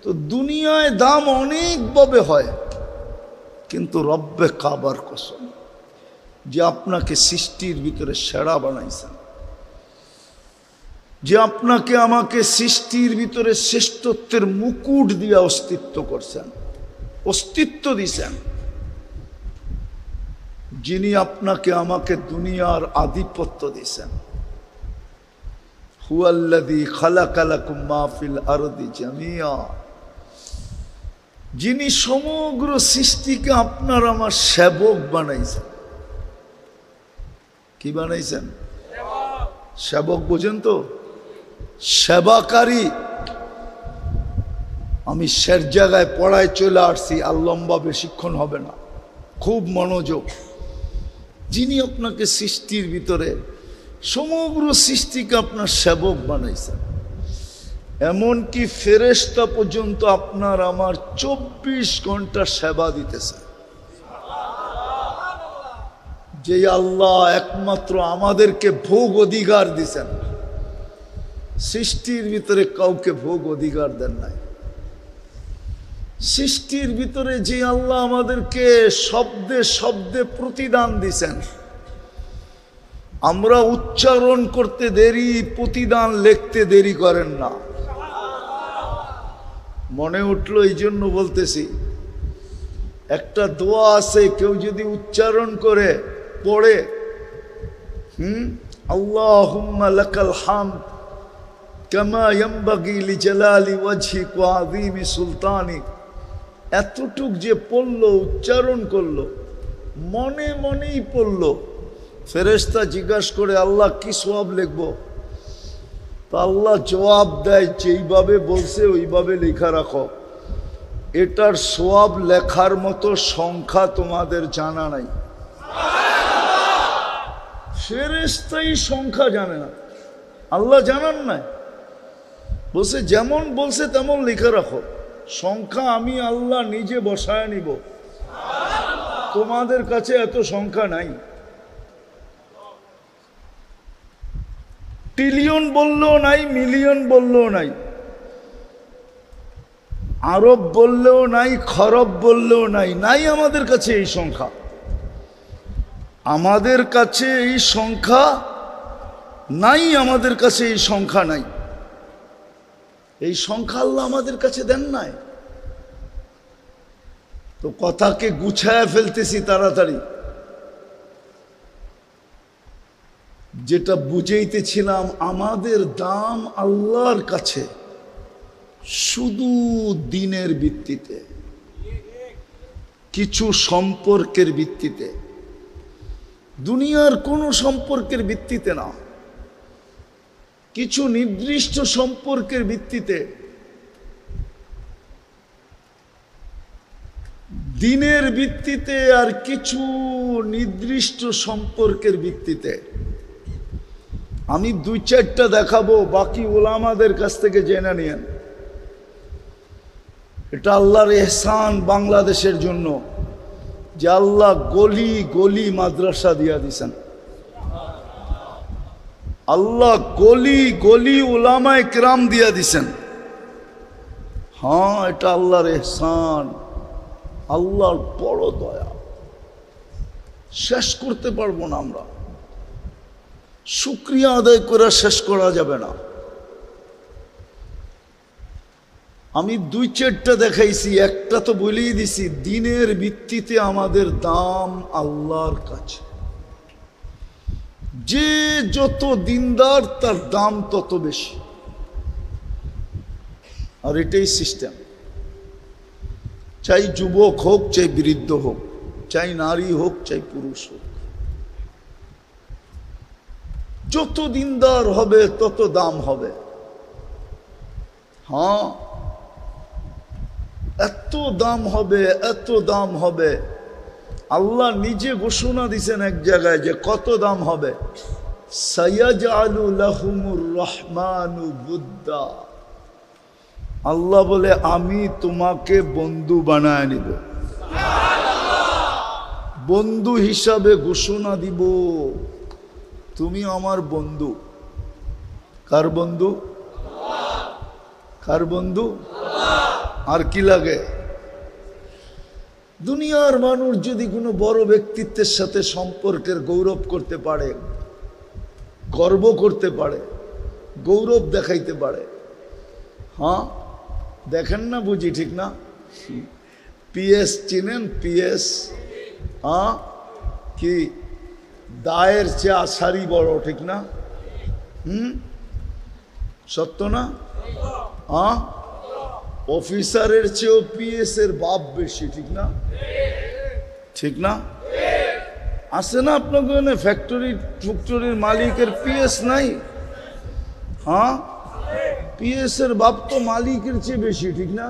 তো দুনিয়ায় দাম অনেকভাবে হয়, কিন্তু রব্বে কাবার কসম, যে আপনাকে সৃষ্টির ভিতরে সেরা বানাইছেন, যে আপনাকে আমাকে সৃষ্টির ভিতরে শ্রেষ্ঠত্বের মুকুট দিয়ে অস্তিত্ব করছেন, অস্তিত্ব দিছেন, যিনি আপনাকে আমাকে দুনিয়ার আধিপত্য দিছেন, হুয়াল্লাযী খালাকা লাকুম মা ফিল আরদি জামিয়া, যিনি সমগ্র সৃষ্টিকে আপনার আমার সেবক বানাইছেন। কি বানাইছেন? সেবক বোঝেন তো? সেবাকারী। আমি শের জায়গায় পড়ায় চলে আসছি, আর লম্বা বেশিক্ষণ হবে না, খুব মনোযোগ। যিনি আপনাকে সৃষ্টির ভিতরে সমগ্র সৃষ্টিকে আপনার সেবক বানাইছেন, এমনকি ফেরেশতা পর্যন্ত আপনার আমার 24 ঘন্টা সেবা দিতেছে। যে আল্লাহ একমাত্র আমাদেরকে ভোগ অধিকার দিছেন, সৃষ্টির ভিতরে কাউকে ভোগ অধিকার দেন নাই। সৃষ্টির ভিতরে যে আল্লাহ আমাদেরকে শব্দে শব্দে প্রতিদান দিছেন, আমরা উচ্চারণ করতে দেরি, প্রতিদান লিখতে দেরি করেন না। মনে উঠলো এই জন্য বলতেছি, একটা দোয়া আছে, কেউ যদি উচ্চারণ করে পড়ে, আল্লাহুম্মা লাকাল হামদ কামা ইয়ানবাগি লিজালালি ওয়াজহিক ওয়া আযীমি সুলতানিক, এতটুক যে পড়লো, উচ্চারণ করলো, মনে মনেই পড়লো, ফেরেশতা জিজ্ঞাসা করে আল্লাহ কি সওয়াব লিখবো? তো আল্লাহ জবাব দেয়, যেইভাবে বলছে ওইভাবে লেখা রাখো। এটার সওয়াব লেখার মতো সংখ্যা তোমাদের জানা নাই। ফেরেশতাই সংখ্যা জানে না, আল্লাহ জানান নাই। বলছে যেমন বলছে তেমন লেখা রাখো, সংখ্যা আমি আল্লাহ নিজে বসায় নিব, তোমাদের কাছে এত সংখ্যা নাই। ট্রিলিয়ন বললেও নাই, মিলিয়ন বললেও নাই, আরব বললেও নাই, খরব বললেও নাই, নাই আমাদের কাছে এই সংখ্যা। আমাদের কাছে এই সংখ্যা নাই, আমাদের কাছে এই সংখ্যা নাই। এই সংখ্যা আল্লাহ আমাদের কাছে দেন নাই। তো কথাকে গুছায় ফেলতেছি তাড়াতাড়ি। যেটা বুঝাইতেছিলাম, আমাদের দাম আল্লাহর কাছে শুধু দিনের ভিত্তিতে, কিছু সম্পর্কের ভিত্তিতে, দুনিয়ার কোনো সম্পর্কের ভিত্তিতে না, কিছু নির্দিষ্ট সম্পর্কের ভিত্তিতে, দিনের ভিত্তিতে আর কিছু নির্দিষ্ট সম্পর্কের ভিত্তিতে। আমি 2-4টা দেখাবো, বাকি ওলামাদের কাছ থেকে জেনে নিয়েন। এটা আল্লাহর ইহসান বাংলাদেশের জন্য যে আল্লাহ গলি গলি মাদ্রাসা দিয়া দিছেন, আল্লাহ গলি গলি উলামায়ে কেরাম দিয়া দিছেন। হ্যাঁ, এটা আল্লাহর ইহসান, আল্লাহর বড় দয়া, শেষ করতে পারবো না আমরা, শুকরিয়া আদায় করে শেষ করা যাবে না। আমি 2-4টা দেখাইছি, একটা তো বলেই দিছি, দিনের ভিত্তিতে আমাদের দাম আল্লাহর কাছে। যে যত দিনদার তার দাম তত বেশি, আর এটাই সিস্টেম। চাই যুবক হোক, চাই বৃদ্ধ হোক, চাই নারী হোক, চাই পুরুষ হোক, যত দিনদার হবে তত দাম হবে। হ্যাঁ, এত দাম হবে, এত দাম হবে। আল্লাহ নিজে ঘোষণা দিছেন এক জায়গায় যে কত দাম হবে, সায়াজআলু লাহুমুর রহমানু বুদ্দা। আল্লাহ বলে আমি তোমাকে বন্ধু বানায় নিব, বন্ধু হিসাবে ঘোষণা দিব, তুমি আমার বন্ধু। কার বন্ধু? কার বন্ধু? আর কি লাগে? দুনিয়ার মানুষ যদি কোনো বড় ব্যক্তিত্বের সাথে সম্পর্কের গৌরব করতে পারে, গর্ব করতে পারে, গৌরব দেখাইতে পারে, হ্যাঁ দেখেন না, বুঝি ঠিক না? পিএস চিনেন? পিএস কি দায়ের চেয়ে আছাড়ি বড়, ঠিক না? সত্য না? অফিসারের চেয়েও পিএস এর বাপ বেশি, ঠিক না? ঠিক না? আছে না আপনাদের ফ্যাক্টরির মালিকের পিএস নাই? হ্যাঁ, পিএস এর বাপ তো মালিকের চেয়ে বেশি, ঠিক না?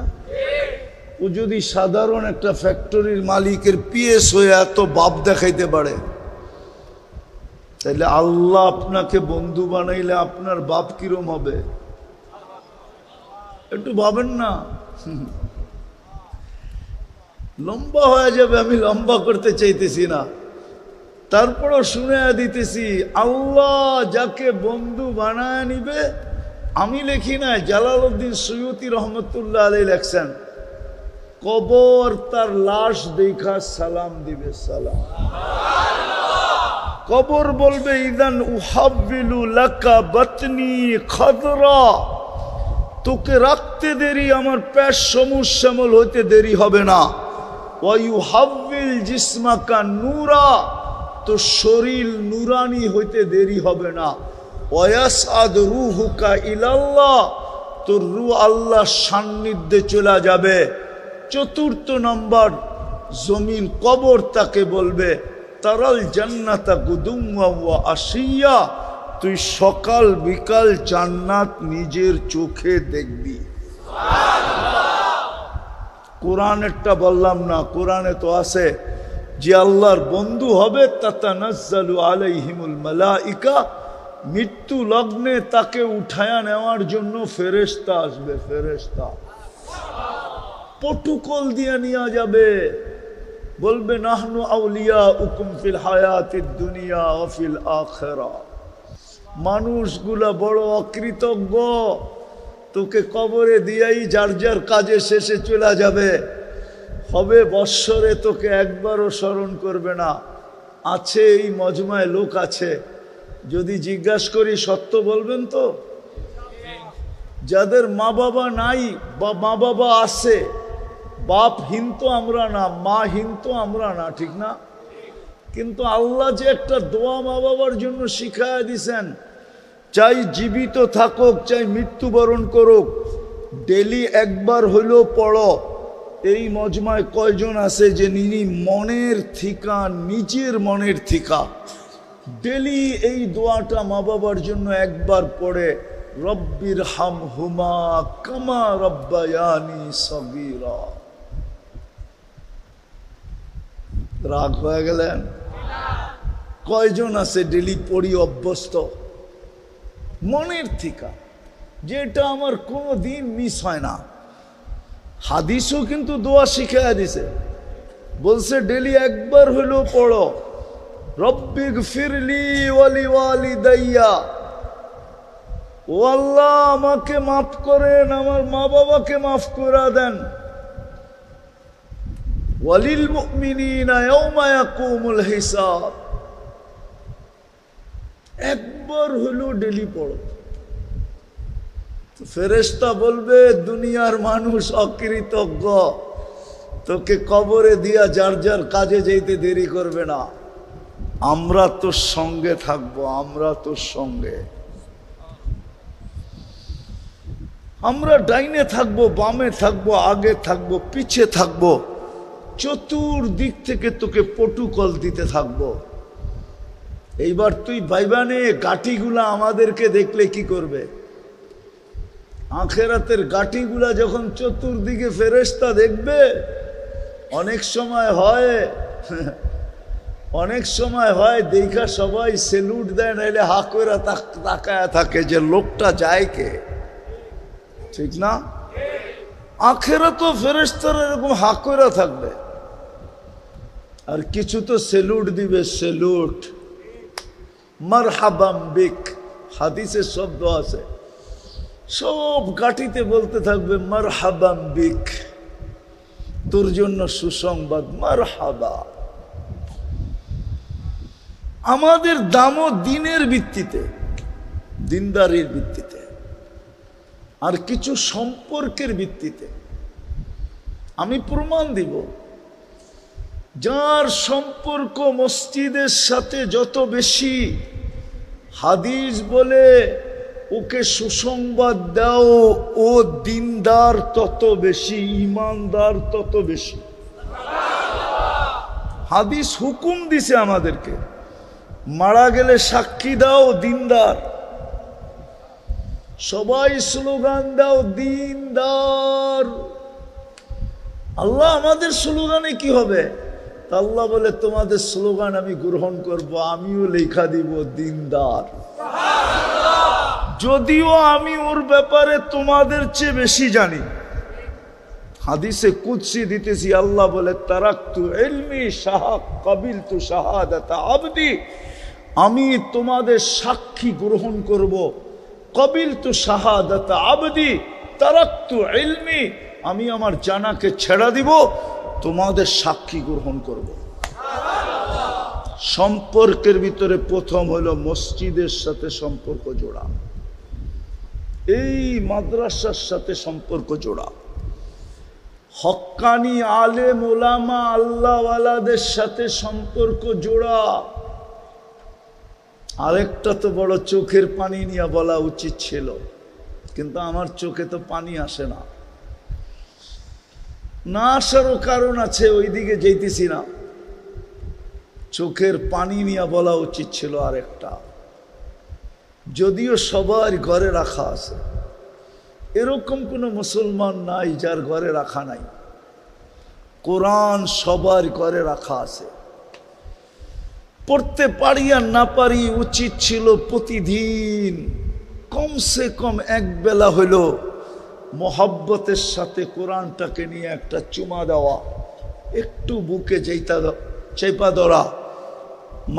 ও যদি সাধারণ একটা ফ্যাক্টরির মালিকের পিএস হয়ে এত বাপ দেখাইতে পারে, তাহলে আল্লাহ আপনাকে বন্ধু বানাইলে আপনার বাপ কিরম হবে? একটু ভাবেন না। লম্বা হয়ে যাবে, আমি লম্বা করতে চাইতেছি না, তারপরও শুনে দিতেছি। আল্লাহ যাকে বন্ধু বানায় নিবে, আমি লিখি না, জালালউদ্দিন সুয়ুতি রহমতুল্লাহ আলাইহি লেখছেন, কবর তার লাশ দেখা সালাম দিবে, সালাম। কবর বলবে ইদান উহাব্বিলু লাকা বাতনি খাদরা, তোকে রাখতে দেরি, আমার পেট সমুজ শ্যামল হইতে দেরি হবে না। ওয়ায়ুহাব্বিল জিসমাকা নূরা, তো শরীর নুরানি হইতে দেরি হবে না। ওয়ায়াসআদ রূহুকা ইলাল্লাহ, তোর রূহ আল্লাহর সান্নিধ্যে চলে যাবে। 4র্থ নম্বর, জমিন কবর তাকে বলবে তারাল জান্নাতা গুদুম্মা ওয়া আশিয়া, তুই সকাল বিকাল জান্নাত নিজের চোখে দেখবি। কোরআনেরটা বললাম না, কোরআনে তো আছে যে আল্লাহর বন্ধু হবে, তাতানাজ্জালু আলাইহিমুল মালাইকা, মৃত্যু লগ্নে তাকে উঠায়া নেওয়ার জন্য ফেরেশতা আসবে, ফেরেশতা প্রটোকল দিয়ে নিয়ে যাবে, বলবে নাহনু আউলিয়াউকুম ফিল হায়াতিদ দুনিয়া ওয়া ফিল আখিরাহ। মানুষগুলা বড় অকৃতজ্ঞ, তোকে কবরে দিয়াই যার যার কাজে শেষে চলে যাবে, হবে বৎসরে তোকে একবারও স্মরণ করবে না। আছে এই মজমায় লোক আছে, যদি জিজ্ঞাসা করি সত্য বলবেন তো? যাদের মা বাবা নাই বা মা বাবা আছে, বাপ হীন তো আমরা না, মা হীন তো আমরা না, ঠিক না? কিন্তু আল্লাহ যে একটা দোয়া মা বাবার জন্য শিখায় দিছেন, চাই জীবিত থাকুক চাই মৃত্যুবরণ করুক, ডেলি একবার হইলেও পড়ো। এই মজমায় কয়জন আছে যে নিনি মনের থিকা, নিজের মনের থিকা ডেলি এই দোয়াটা মা বাবার জন্য একবার পড়ে, রব্বির হামহুমা কামা রব্বায়ানি সগীরা। রাগ হয়ে গেলেন? কয়জন আছে ডেলি পড়ি অভ্যস্ত মনের থিকা, যেটা আমার কোনো দিন মিস হয় না। হাদিসও কিন্তু দোয়া শিখাইয়া দিছে, বলছে ডেলি একবার হলেও পড়ো, রব্বিগফিরলি ওয়ালি ওয়ালিদাইয়া, ও আল্লাহ আমাকে মাফ করেন, আমার মা বাবাকে মাফ করে দেন, ওয়ালিল মুমিনিনা ইয়াওমা ইয়াকুমুল হিসাব। একবার হলেও ডেলি পড়ো। ফেরেশতা বলবে দুনিয়ার মানুষ অকৃতজ্ঞ, তোকে কবরে দিয়া যার যার কাজে যেতে দেরি করবে না, আমরা তোর সঙ্গে থাকবো, আমরা তোর সঙ্গে। আমরা ডাইনে থাকবো, বামে থাকবো, আগে থাকবো, পিছে থাকবো, চতুর্দিক থেকে তোকে পটুকল দিতে থাকবো। এইবার তুই ভাইবানে গাঠিগুলা আমাদেরকে দেখলে কি করবে? আখেরাতের গাঠিগুলা যখন চতুর্দিকে ফেরেশতা দেখবে, অনেক সময় হয় দেখা সবাই সেলুট দেয়, নাইলে হা করে তাকায়া থাকে যে লোকটা যায় কে, ঠিক না? আখেরাত ফেরেশতারা এরকম হা করে থাকবে, আর কিছু তো সেলুট দিবে, সেলুট, মারহাবাম বিক। হাদিসের শব্দ আছে, সব গাটিতে বলতে থাকবে মারহাবাম বিক, তোর জন্য সুসংবাদ, মারহাবা। আমাদের দামও দিনের ভিত্তিতে, দিনদারির ভিত্তিতে, আর কিছু সম্পর্কের ভিত্তিতে। আমি প্রমাণ দিব, যার সম্পর্ক মসজিদের সাথে যত বেশি, হাদিস বলে ওকে সুসংবাদ দাও, ও দিনদার তত বেশি, ইমানদার তত বেশি। হাদিস হুকুম দিছে আমাদেরকে, মারা গেলে সাক্ষী দাও, দিনদার। সবাই স্লোগান দাও, দিনদার। আল্লাহ আমাদের স্লোগানে কি হবে? আল্লাহ বলে তোমাদের স্লোগান আমি গ্রহণ করব, আমিও লেখা দিব দিনদার, যদিও আমি ওর ব্যাপারে তোমাদের চেয়ে বেশি জানি। হাদিসে কুদসি দিতেছি, আল্লাহ বলে তারাকতু ইলমি কাবিলতু শাহাদাতা আবদি, আমি তোমাদের সাক্ষী গ্রহণ করব, কাবিলতু শাহাদাতা আবদি তারাকতু ইলমি, আমি আমার জানাকে ছেড়া দিব, তোমাদের সাক্ষী গ্রহণ করব। সম্পর্কের ভিতরে প্রথম হলো মসজিদের সাথে সম্পর্ক জোড়া, এই মাদ্রাসার সাথে সম্পর্ক জোড়া, হক্কানি আলেম ওলামা আল্লাহওয়ালাদের সাথে সম্পর্ক জোড়া। আরেকটা তো বড় চোখের পানি নিয়ে বলা উচিত ছিল, কিন্তু আমার চোখে তো পানি আসে না, না আসারও কারণ আছে, ওইদিকে যেতেছি না। চোখের পানি নিয়ে বলা উচিত ছিল আরেকটা, যদিও সবার ঘরে রাখা আছে, এরকম কোনো মুসলমান নাই যার ঘরে রাখা নাই। কোরআন সবার ঘরে রাখা আছে, পড়তে পারি আর না পারি, উচিত ছিল প্রতিদিন কমসে কম এক বেলা হইল মোহাব্বতের সাথে কোরআনটাকে নিয়ে একটা চুমা দেওয়া, একটু বুকে চেপা ধরা,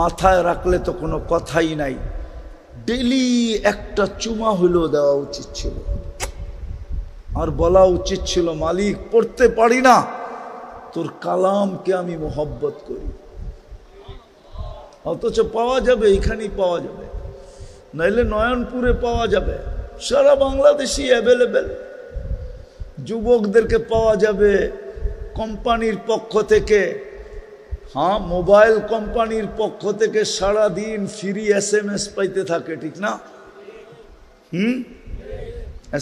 মাথায় রাখলে তো কোনো কথাই নাই, ডেলি একটা চুমা হইলেও দেওয়া উচিত ছিল। আর বলা উচিত ছিল, মালিক পড়তে পারি না, তোর কালামকে আমি মোহব্বত করি। অথচ পাওয়া যাবে, এখানেই পাওয়া যাবে, নাইলে নয়নপুরে পাওয়া যাবে, সারা বাংলাদেশই অ্যাভেলেবেল। যুবকদেরকে পাওয়া যাবে, কোম্পানির পক্ষ থেকে হ্যাঁ, মোবাইল কোম্পানির পক্ষ থেকে সারাদিন ফ্রি SMS পাইতে থাকে, ঠিক না?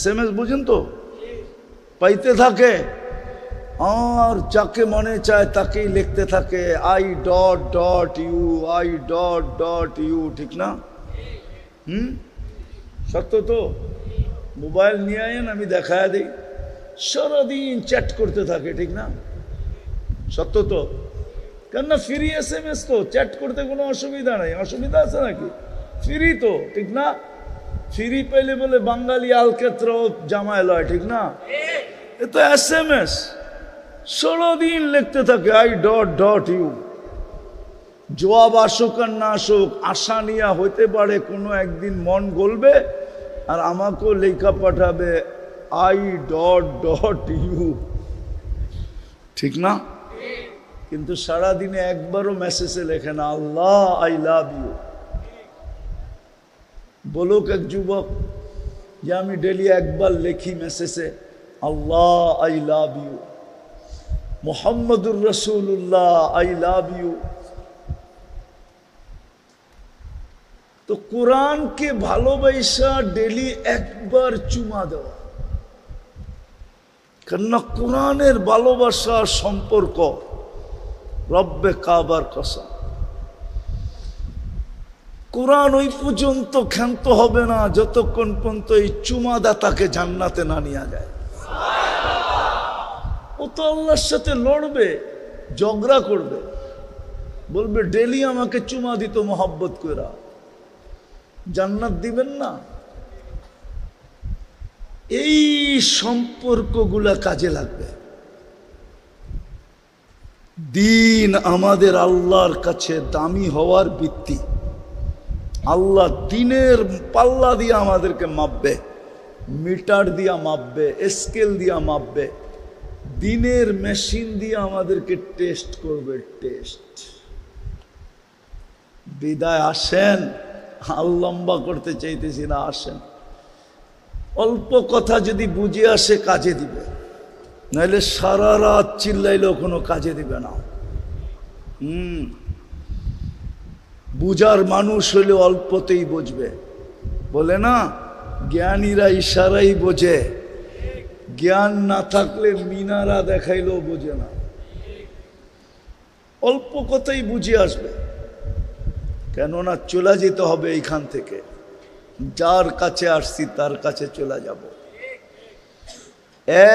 SMS বুঝেন তো, পাইতে থাকে, আর যাকে মনে চায় তাকেই লিখতে থাকে I.U, ঠিক না? সত্য তো? মোবাইল নিয়ে আয়েন, আমি দেখায় দিই, সারাদিন চ্যাট করতে থাকে, ঠিক না? সত্য তো? কেননা ফ্রি SMS তো, চ্যাট করতে কোনো অসুবিধা নাই। অসুবিধা আছে নাকি? ফ্রি তো, ঠিক না? ফ্রি পেলে বলে বাঙালি আলকেত্র জামায় লয়, ঠিক না? এ তো SMS সারাদিন লিখতে থাকে I.U। জবাব আসুক আর না আসুক, আশা নিয়া হইতে পারে কোনো একদিন মন গলবে আর আমাকেও লেখা পাঠাবে I.U, ঠিক না? কিন্তু সারাদিনে একবারও মেসেজে লেখে না আল্লাহ আই লাভ ইউ। বলুক এক যুবক যে আমি ডেলি একবার লেখি মেসেজে আল্লাহ আই লাভ ইউ, মুহাম্মদুর রাসূলুল্লাহ আই লাভ ইউ। তো কোরআনকে ভালোবাসা ডেলি একবার চুমা দেওয়া, কেননা কোরআনের ভালোবাসার সম্পর্ক রব্বে কাবার কসম, কোরআন ওই পর্যন্ত ক্ষান্ত হবে না যতক্ষণ পর্যন্ত এই চুমাদাতাকে জান্নাতে না নিয়ে যায়। ও তো আল্লাহর সাথে লড়বে, ঝগড়া করবে, বলবে ডেলি আমাকে চুমা দিত মোহাব্বত কইরা, জান্নাত দিবেন না? এই সম্পর্কগুলা কাজে লাগবে। দিন আমাদের আল্লাহর কাছে দামি হওয়ার ভিত্তি। আল্লাহ দিনের পাল্লা দিয়ে আমাদেরকে মাপবে, মিটার দিয়া মাপবে, স্কেল দিয়া মাপবে, দিনের মেশিন দিয়ে আমাদেরকে টেস্ট করবে। টেস্ট বিদায় আসেন, আর লম্বা করতে চাইতেছি না, আসেন। অল্প কথা যদি বুঝে আসে কাজে দিবে, নাহলে সারা রাত চিল্লাইলেও কোনো কাজে দিবে না। বুঝার মানুষ হলে অল্পতেই বুঝবে। বলে না জ্ঞানীরা ইশারাই বোঝে, জ্ঞান না থাকলে মিনারা দেখাইলেও বোঝে না। অল্প কথাই বুঝে আসবে, কেননা চলে যেতে হবে এইখান থেকে। যার কাছে আসছি তার কাছে চলে যাব।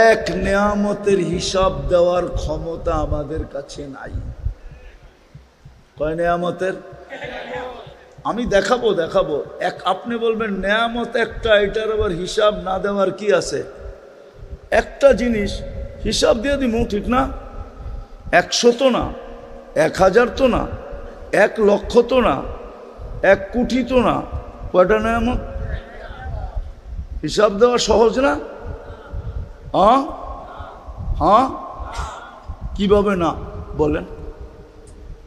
এক নেয়ামতের হিসাব দেওয়ার ক্ষমতা আমাদের কাছে নাই। কয় নেয়ামতের? আমি দেখাবো এক, আপনি বলবেন নেয়ামত একটা, এটার আবার হিসাব না দেওয়ার কি আছে? একটা জিনিস হিসাব দিয়ে দিব, ঠিক না? 100 তো না, 1000 তো না, 1 লক্ষ তো না, 1 কোটি তো না, কয়টা নেয়ামত? হিসাব দেওয়া সহজ না? হ্যাঁ, কিভাবে না বলেন?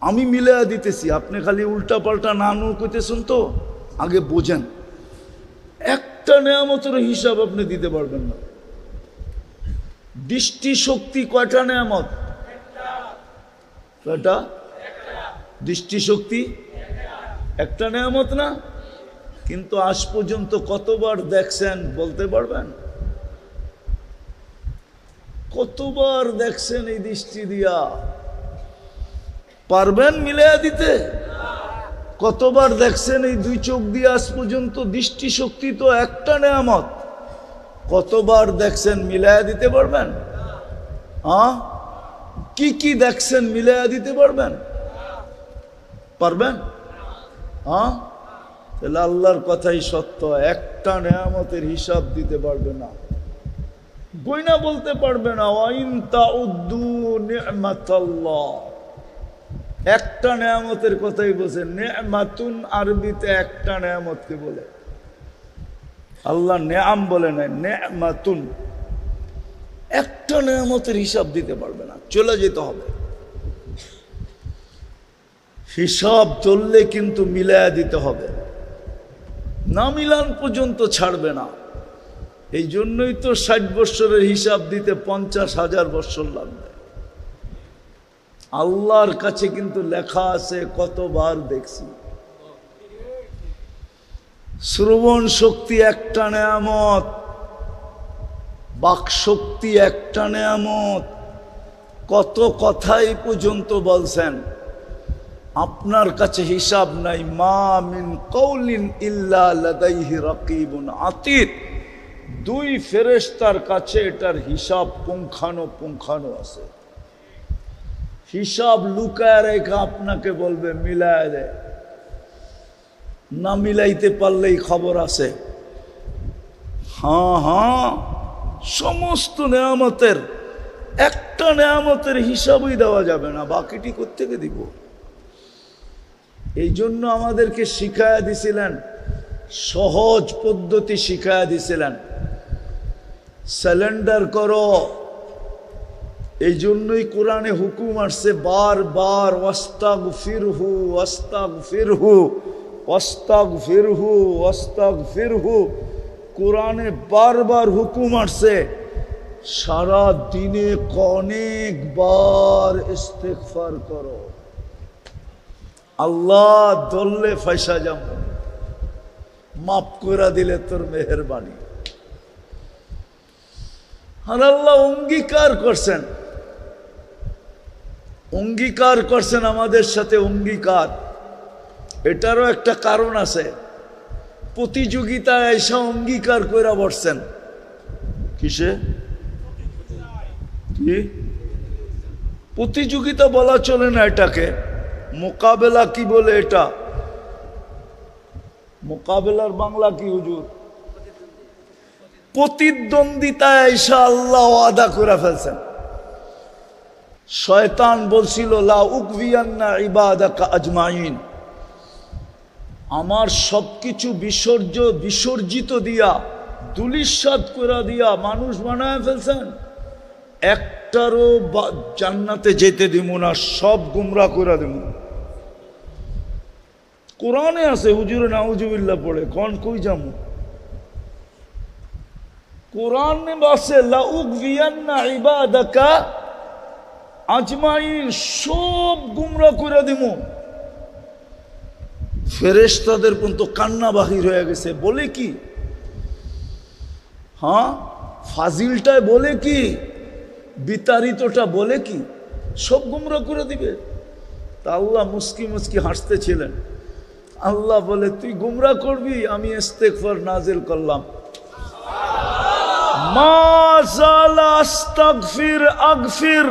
আমি মিলাইয়া দিতেছি, আপনি খালি উল্টা পাল্টা না কইতেছেন তো। আগে বোঝেন, একটা নেয়ামতের হিসাব আপনি দিতে পারবেন না। দৃষ্টি শক্তি কয়টা নেয়ামত? কয়টা? দৃষ্টি শক্তি একটা নেয়ামত না? কিন্তু আজ পর্যন্ত কতবার দেখছেন বলতে পারবেন? কতবার দেখছেন এই দৃষ্টি দিয়া? পারবেন মিলাইয়া দিতে? কতবার দেখছেন এই 2 চোখ দিয়ে আজ পর্যন্ত? দৃষ্টি শক্তি তো একটা নেয়ামত। কতবার দেখছেন মিলাইয়া দিতে পারবেন? কি কি দেখছেন মিলাইয়া দিতে পারবেন? পারবেন? তাহলে আল্লাহর কথাই সত্য, একটা নেয়ামতের হিসাব দিতে পারবে না, গয়না বলতে পারবে না। ওয়াইন তাউদ্দু নি'মাতাল্লাহ, একটা নেয়ামতের কথাই বলছে। নে'মাতুন আরবিতে একটা নেয়ামতকে বলে, আল্লাহ নেয়াম বলে নাই, নে'মাতুন। একটা নেয়ামতের হিসাব দিতে পারবে না, চলে যেতে হবে। হিসাব চললে কিন্তু মিলায়া দিতে হবে, না মিলান পর্যন্ত ছাড়বে না। এই জন্যই তো 60 বৎসরের হিসাব দিতে 50,000 বৎসর লাগবে। আল্লাহর কাছে কিন্তু লেখা আছে, কতবার দেখছি। শ্রবণ শক্তি একটা নেয়ামত, বাক শক্তি একটা নেয়ামত। কত কথাই পর্যন্ত বলছেন, আপনার কাছে হিসাব নাই। মা মিন কওলিন ইল্লা লাদাইহি রাকিবুন আতীদ। দুই ফেরেশতার কাছে এটার হিসাব পুঙ্খানো আছে। হিসাব লুকায় রেখা আপনাকে বলবে, মিলায় দে। না মিলাইতে পারলেই খবর আছে। হ্যাঁ, সমস্ত নেয়ামতের একটা নেয়ামতের হিসাবই দেওয়া যাবে না, বাকিটি কোত্থেকে দিব? এই জন্য আমাদেরকে শিখায়া দিছিলেন, সহজ পদ্ধতি শিখায়া দিছিলেন, সারেন্ডার করো। এই জন্যই কোরআনে হুকুম আসছে বারবার, ওয়াস্তাগফিরহু ওয়াস্তাগফিরহু ওয়াস্তাগফিরহু ওয়াস্তাগফিরহু। কোরআনে বারবার হুকুম আসছে, সারা দিনে অনেকবার ইস্তেগফার করো। আল্লাহ দললে ফাইসা যাম, মাফ করে দিলে তোর মেহেরবানি। আর আল্লাহ অঙ্গীকার করছেন আমাদের সাথে অঙ্গীকার। এটারও একটা কারণ আছে, প্রতিযোগিতায় এসে অঙ্গীকার করে বসছেন। কিসে? কি প্রতিযোগিতা বলা চলে না, এটাকে মোকাবেলা কি বলে? এটা মোকাবেলার বাংলা কি হুজুর? প্রতিদ্বন্দ্বিতায় এসে আল্লাহ ওয়াদা করে ফেলছেন। শয়তান বলছিল, লা উকভিয়ান্না ইবাদাকা আজমাইন, আমার সবকিছু বিসর্জিত দিয়া, দুলিশাত করে দিয়া মানুষ বানায় ফেলছেন, একটারও জান্নাতে যেতে দিব না, সব গুমরা করে দিব। কোরআনে আছে, হুজুরে নাউজুবিল্লাহ পড়ে কোন কই যাবো? কোরআনে আছে, লা উকভিয়ান্না ইবাদাকা আজমাইন, সব গুমরা করে দিব। ফেরেশতাদের পর্যন্ত কান্না বাহির হয়ে গেছে। বলে কি? হ্যাঁ, ফাজিলটায় বলে কি, বিতাড়িতটা বলে কি, সব গুমরা করে দিবে। তা আল্লাহ মুস্কি হাসতেছিলেন। আল্লাহ বলে, তুই গুমরা করবি, আমি ইস্তেগফার নাজিল করলাম। মা জালা আস্তাগফির আগফির,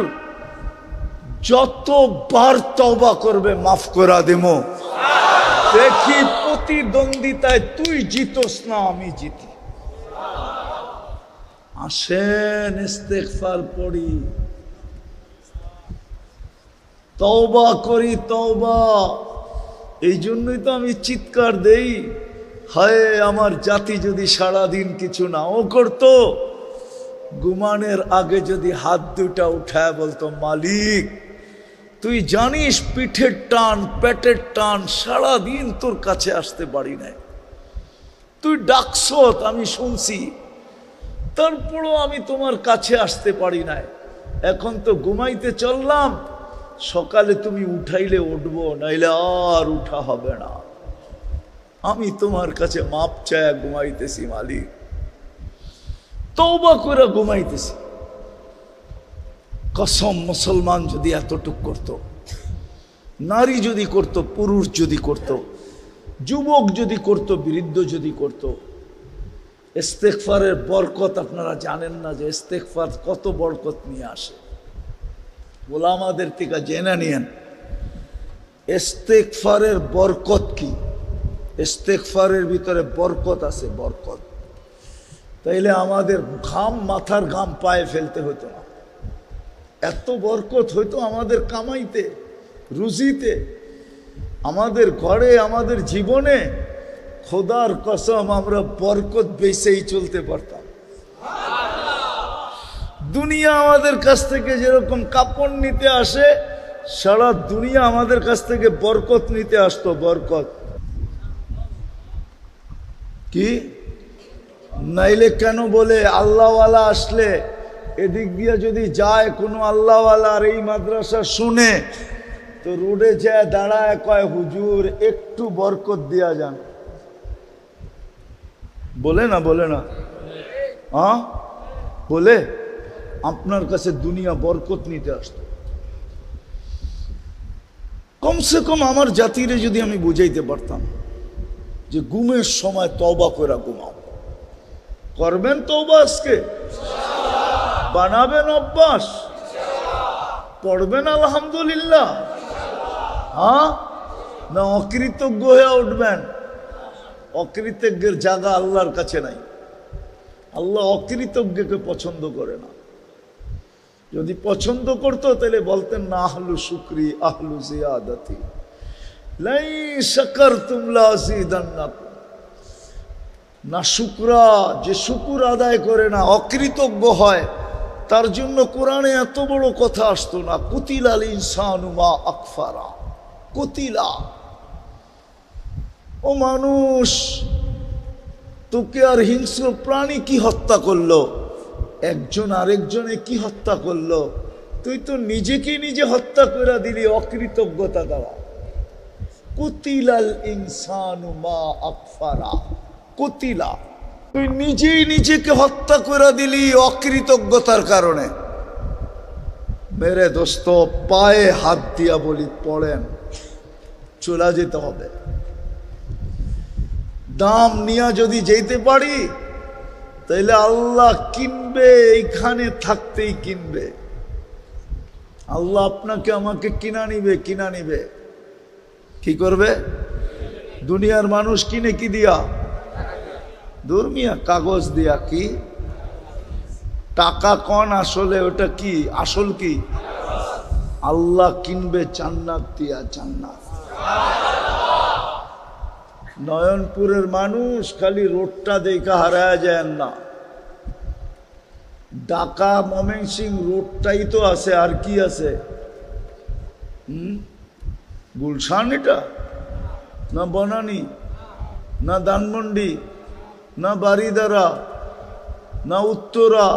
যতবার তওবা করবে মাফ করে দেব। দেখি প্রতিদ্বন্দ্বিতায় তুই জিতোস না আমি জিতি। আসেন ইস্তেগফার পড়ি, তওবা করি, তওবা। এই জন্যই তো আমি চিৎকার দেই, হায় আমার জাতি যদি সারাদিন কিছু নাও করতো, ঘুমানোর আগে যদি হাত দুটা উঠায় বলতো, মালিক তুই জানিস পিঠের টান, পেটের টান, সারাদিন তোর কাছে আসতে পারি নাই, তুই ডাকছ আমি শুনছি, তারপরও আমি তোমার কাছে আসতে পারি নাই। এখন তো ঘুমাইতে চললাম, সকালে তুমি উঠাইলে উঠবো, নাইলে আর উঠা হবে না। আমি তোমার কাছে মাপ চায় ঘুমাইতেছি মালিক, তওবা করে ঘুমাইতেছি। কসম, মুসলমান যদি এতটুক করত, নারী যদি করত, পুরুষ যদি করত, যুবক যদি করত, বৃদ্ধ যদি করত, ইস্তেগফারের বরকত আপনারা জানেন না যে ইস্তেগফার কত বরকত নিয়ে আসে। ওলামাদের থেকে জেনে নিয়েন ইস্তেগফারের বরকত কি। ইস্তেগফারের ভিতরে বরকত আছে, বরকত। তাইলে আমাদের ঘাম, মাথার ঘাম পায়ে ফেলতে হতো না, এত বরকত হইতো আমাদের কামাইতে, রুজিতে, আমাদের ঘরে, আমাদের জীবনে। খোদার কসম আমরা বরকত বেচেই চলতে পারতাম। দুনিয়া আমাদের কাছ থেকে যেরকম কাপড় নিতে আসে, সারা দুনিয়া আমাদের কাছ থেকে বরকত নিতে আসতো। বরকত কি? নাইলে কেন বলে আল্লাহওয়ালা আসলে এদিক দিয়ে যদি যায় কোনো আল্লাহওয়ালার এই মাদ্রাসা শুনে, তো রোডে যায় দাঁড়ায় কয় হুজুর একটু বরকত দিয়া যান। বলে না বলে না? হ্যাঁ বলে। আপনার কাছে দুনিয়া বরকত নিতে আসতো। কমসে কম আমার জাতিরে যদি আমি বুঝাইতে পারতাম যে ঘুমের সময় তওবা করে ঘুমাও। করবেন তওবা আজকে? বানাবেন অভ্যাস? পড়বেন আলহামদুলিল্লাহ? হ্যাঁ না অকৃতজ্ঞ হয়ে উঠবেন? অকৃতজ্ঞের জায়গা আল্লাহর কাছে নাই। আল্লাহ অকৃতজ্ঞকে পছন্দ করে না। যদি পছন্দ করতো তাহলে বলতেন না আহলু শুকরি আহলু জিয়াদাতি লাই শাকারতুম লাযিদান্নাকুম। না শুকরা, যে শুকুর আদায় করে না, অকৃতজ্ঞ হয়, তার জন্য কোরআনে এত বড় কথা আসতো না। কুতিলাল ইনসানু মা আকফারা। কুতিলা, ও মানুষ, তোকে আর হিংস্র প্রাণী কি হত্যা করলো? একজন আরেকজনে কি হত্যা করলো? তুই তো নিজেকে নিজে হত্যা করে দিলি অকৃতজ্ঞতা দ্বারা। কুতিলাল ইনসানু মা আকফারা। কুতিলা, তুই নিজেই নিজেকে হত্যা করে দিলি অকৃতজ্ঞতার কারণে। মেরে দোস্ত, পায়ে হাত দিয়া বলি পড়েন, চলে যেতে হবে। দাম নিয়ে যদি যেতে পারি তাইলে আল্লাহ কিনবে, এইখানে থাকতেই কিনবে। আল্লাহ আপনাকে আমাকে কিনা নিবে, কিনা নিবে। কি করবে? দুনিয়ার মানুষ কিনে কি দিয়া? দুর্মিয়া কাগজ দিয়া। কি টাকা কন আসলে? ওটা কি আসল? কি আল্লাহ কিনবে জান্নাত দিয়া, জান্নাত। নয়নপুরের মানুষ খালি রোডটা দেখা হারায় যায় না। ঢাকা ময়মনসিং রোডটাই তো আছে, আর কি আছে? গুলশান এটা না বনানী, না ধানমন্ডি, না বারিদারা, না উত্তরা,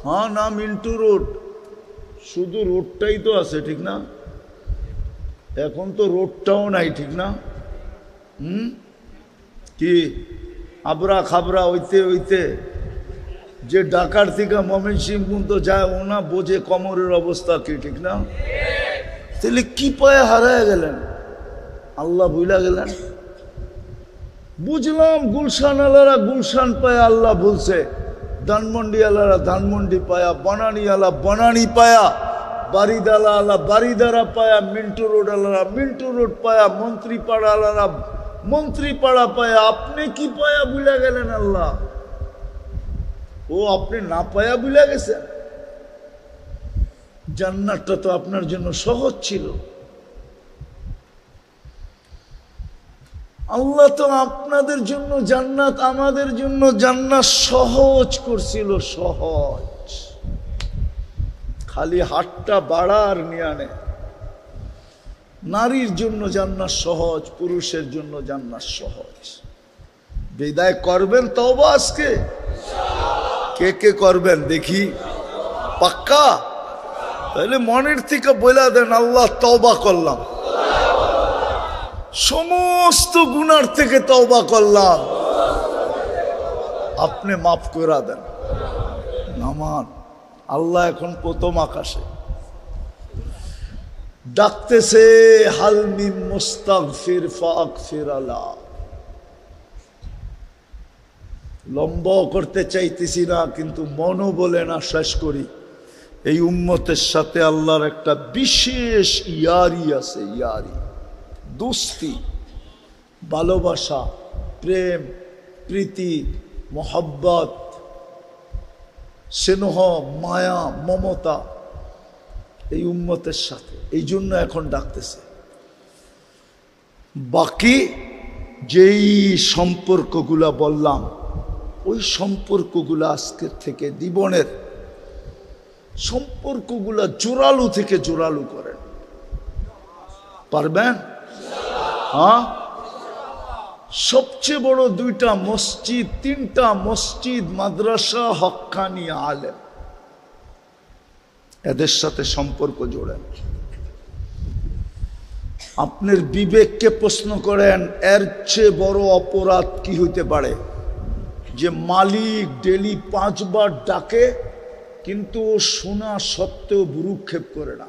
হ্যাঁ না মিন্টু রোড। শুধু রোডটাই তো আছে, ঠিক না? এখন তো রোডটাও নাই, ঠিক না? কি আবরা খাবরা হইতে হইতে যে ঢাকার থেকে ময়মনসিংহ পর্যন্ত যায়, ওনা বোঝে কমরের অবস্থা কি, ঠিক না? তাহলে কি পায়ে হারায় গেলেন? আল্লাহ ভুলা গেলেন? বুঝলাম গুলশান আলারা গুলশান পায়া আল্লাহ বলছে, ধানমন্ডি আলারা ধানমন্ডি পায়া, বনানী আলা বনানী পায়া, বারিদালা আলা বারিদারা পায়া, মিন্টু রোড আলারা মিন্টু রোড পায়া, মন্ত্রীপাড়া আলারা মন্ত্রীপাড়া পায়া। আপনি কি পায়া ভুলা গেলেন? আল্লাহ ও আপনি না পায়া ভুলা গেছেন? জান্নাতটা তো আপনার জন্য সহজ ছিল। আল্লাহ তো আপনাদের জন্য জান্নাত, আমাদের জন্য জান্নাত সহজ করছিল, সহজ। খালি হাতটা বাড়ার নিয়ে আনে। নারীর জন্য জান্নাত সহজ, পুরুষের জন্য জান্নাত সহজ। বিদায় করবেন তওবা আজকে? কে কে করবেন দেখি? পাক্কা? তাহলে মনের থেকে বলে দেন, আল্লাহ তওবা করলাম, সমস্ত গুনার থেকে তওবা করলাম, আপনি মাফ করে দেন। নামান আল্লাহ এখন প্রথম আকাশে ডাকতেছে, হাল মিন মুস্তাগফির ফাগফির আলা। লম্বা করতে চাইতেছি না, কিন্তু মনও বলে না শেষ করি। এই উম্মতের সাথে আল্লাহর একটা বিশেষ ইয়ারি আছে, ইয়ারি, দোস্তি, ভালোবাসা, প্রেম, প্রীতি, মোহব্বত, স্নেহ, মায়া, মমতা এই উম্মতের সাথে। এই জন্য এখন ডাকতেছে। বাকি যেই সম্পর্কগুলা বললাম, ওই সম্পর্কগুলা আজকের থেকে জীবনের সম্পর্কগুলা জোরালো থেকে জোরালো করেন। পারবেন? হ্যাঁ। সবচেয়ে বড় 2টা মসজিদ, 3টা মসজিদ, মাদ্রাসা, হক্কানি আলেম, এদের সাথে সম্পর্ক জোড়েন। আপনার বিবেককে প্রশ্ন করেন, এর চেয়ে বড় অপরাধ কি হইতে পারে যে মালিক ডেলি 5 বার ডাকে কিন্তু ও শোনা সত্ত্বেও ভ্রুক্ষেপ করে না?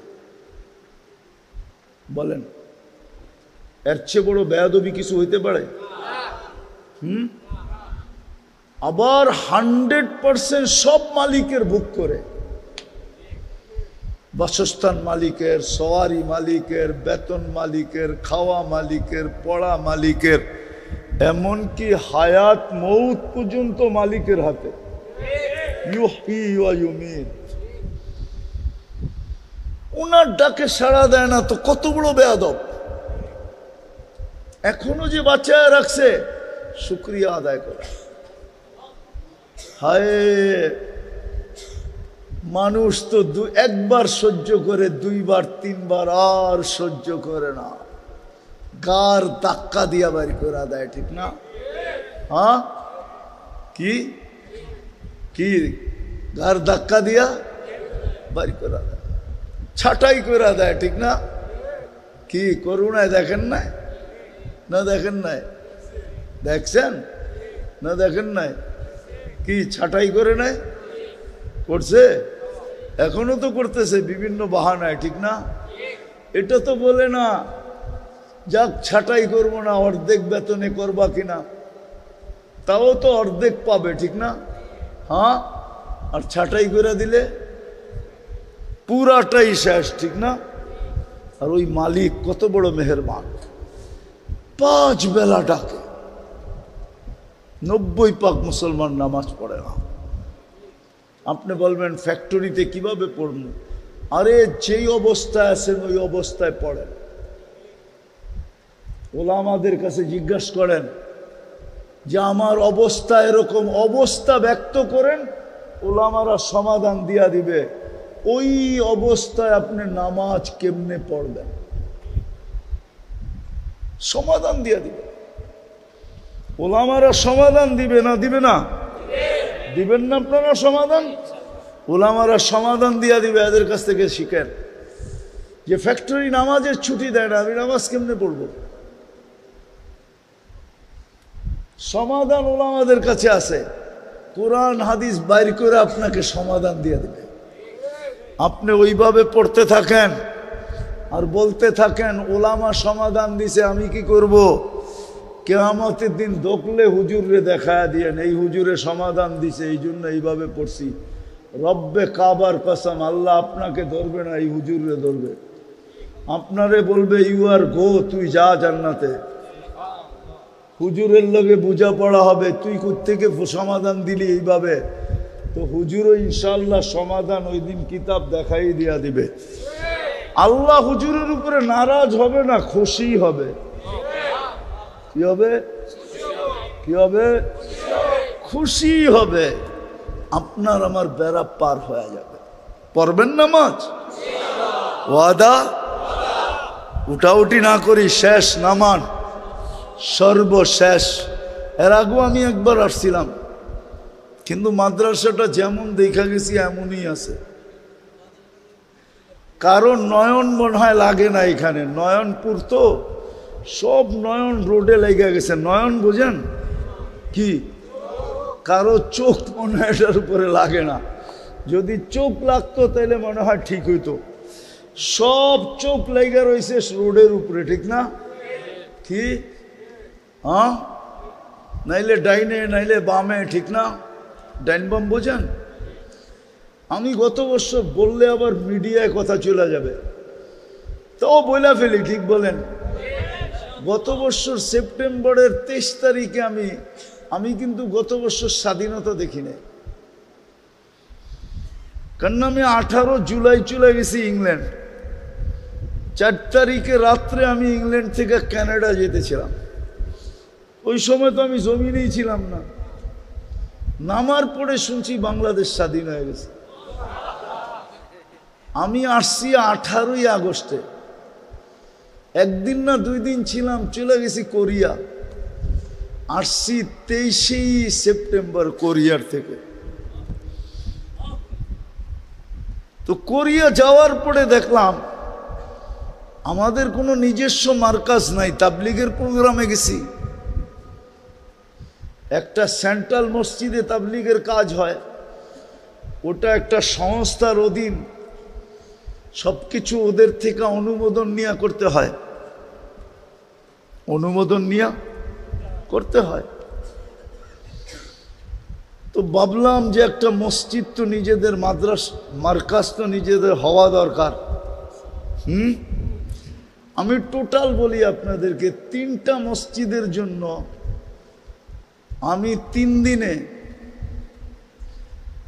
বলেন, এর চেয়ে বড় বেয়াদবি কিছু হইতে পারে? আবার 100% সব মালিকের ভোগ করে, বাসস্থান মালিকের, সওয়ারি মালিকের, বেতন মালিকের, খাওয়া মালিকের, পড়া মালিকের, এমনকি হায়াত মৌত পর্যন্ত মালিকের হাতে। ইউহয়ী ওয়া ইউমীত। ওনার ডাকে সাড়া দেয় না তো কত বড় বেয়াদব। এখনো যে বাঁচায় রাখছে, শুকরিয়া আদায় করা। হায়, মানুষ তো একবার সহ্য করে, 2 বার 3 বার আর সহ্য করে না, গার ধাক্কা দিয়া বাড়ি করে দেয়, ঠিক না? হ্যাঁ, কি কি গার ধাক্কা দিয়া বাড়ি করে দেয়, ছাটাই করে দেয়, ঠিক না? কি করুণায় দেখেন নাই? না দেখেন নাই? দেখছেন না? দেখেন নাই? কি ছাটাই করে নাই? করছে, এখনো তো করতেছে বিভিন্ন বাহানায়, ঠিক না? এটা তো বলে না যাক ছাটাই করবো না, অর্ধেক বেতনে করবা কিনা, তাও তো অর্ধেক পাবে, ঠিক না? হ্যাঁ, আর ছাটাই করে দিলে পুরাটাই শেষ, ঠিক না? আর ওই মালিক কত বড় মেহেরবান, 5 বেলা ডাকে, 90% মুসলমান নামাজ পড়ে না। আপনি বলবেন ফ্যাক্টরিতে কিভাবে পড়বেন? আরে যেই অবস্থায় আছেন ওই অবস্থায় পড়েন। ওলামাদের কাছে জিজ্ঞাসা করেন যে আমার অবস্থা এরকম, অবস্থা ব্যক্ত করেন, ওলামারা সমাধান দিয়া দিবে ওই অবস্থায় আপনি নামাজ কেমনে পড়বেন, সমাধান দিয়া দিবে। ওলামারা সমাধান দিবে না? দিবে না? দিবেন না আপনারা সমাধান? ওলামারা সমাধান দিয়া দিবে। এদের কাছ থেকে শিখেন যে ফ্যাক্টরি নামাজের ছুটি দেয় না, আমি নামাজ কেমনে পড়বো? সমাধান ওলামাদের কাছে আছে, কোরআন হাদিস বাইর করে আপনাকে সমাধান দিয়ে দিবে। আপনি ওইভাবে পড়তে থাকেন আর বলতে থাকেন ওলামা সমাধান দিছে, আমি কি করব? কিয়ামতের দিন দেখলে হুজুরে দেখায় দিয়েন, এই হুজুরে সমাধান দিছে, এই জন্য এইভাবে পড়ছি। রব্বে কাবার কসম, আল্লাহ আপনাকে ধরবে না, এই হুজুরে ধরবে। আপনারে বলবে ইউ আর গো, তুই যা জান্নাতে। হুজুরের লগে বুঝা পড়া হবে, তুই কোত্থেকে সমাধান দিলি এইভাবে, তো হুজুরও ইনশাআল্লাহ সমাধান ওই দিন কিতাব দেখাই দিয়া দিবে। আল্লাহ হুজুরের উপরে নারাজ হবে না, খুশি হবে। কি হবে? কি হবে? খুশি হবে। আপনার আমার বেড়া পার হয়ে যাবে। পড়বেন নামাজ? ওয়াদা? উঠাউটি না করি, শেষ নামান, সর্বশেষ। এর আগেও আমি একবার আসছিলাম, কিন্তু মাদ্রাসাটা যেমন দেখা গেছি এমনই আছে। কারণ নয়ন মনে হয় লাগে না এখানে, নয়নপুর তো সব নয়ন রোডে লেগে গেছে। নয়ন বুঝেন কি? কারো চোখ মনে হয় এটার উপরে লাগে না। যদি চোখ লাগতো তাহলে মনে হয় ঠিক হইতো। সব চোখ লেগে রয়েছে রোডের উপরে, ঠিক না? কি? হ্যাঁ, নাইলে ডাইনে নাইলে বামে, ঠিক না? ডাইন বাম বোঝেন? আমি গত বছর বললে আবার মিডিয়ায় কথা চলে যাবে, তাও বইলা ফেলি, ঠিক বলেন? গত বছর সেপ্টেম্বরের 23 তারিখে আমি কিন্তু গত বছর স্বাধীনতা দেখি নাই, কারণ আমি 18 জুলাই চলে গেছি ইংল্যান্ড। 4 তারিখে রাত্রে আমি ইংল্যান্ড থেকে কানাডা যেতেছিলাম। ওই সময় তো আমি জমিনেই ছিলাম না। নামার পরে শুনছি বাংলাদেশ স্বাধীন হয়ে গেছে। আমি আসছি 18ই আগস্টে, একদিন না 2 দিন ছিলাম, চলে গেছি কোরিয়া। আসছি 23 সেপ্টেম্বর কোরিয়ার থেকে। তো কোরিয়া যাওয়ার পরে দেখলাম আমাদের কোনো নিজস্ব মার্কাজ নাই। তাবলিগের প্রোগ্রামে গেছি, একটা সেন্ট্রাল মসজিদে তাবলিগের কাজ হয়, ওটা একটা সংস্থার অধীন, সবকিছু ওদের থেকে অনুমোদন নিয়ে করতে হয়, অনুমোদন নিয়ে করতে হয়। তো ভাবলাম যে একটা মসজিদ তো নিজেদের, মার্কাজ তো নিজেদের হওয়া দরকার। আমি টোটাল বলি আপনাদেরকে, 3টা মসজিদের জন্য আমি 3 দিনে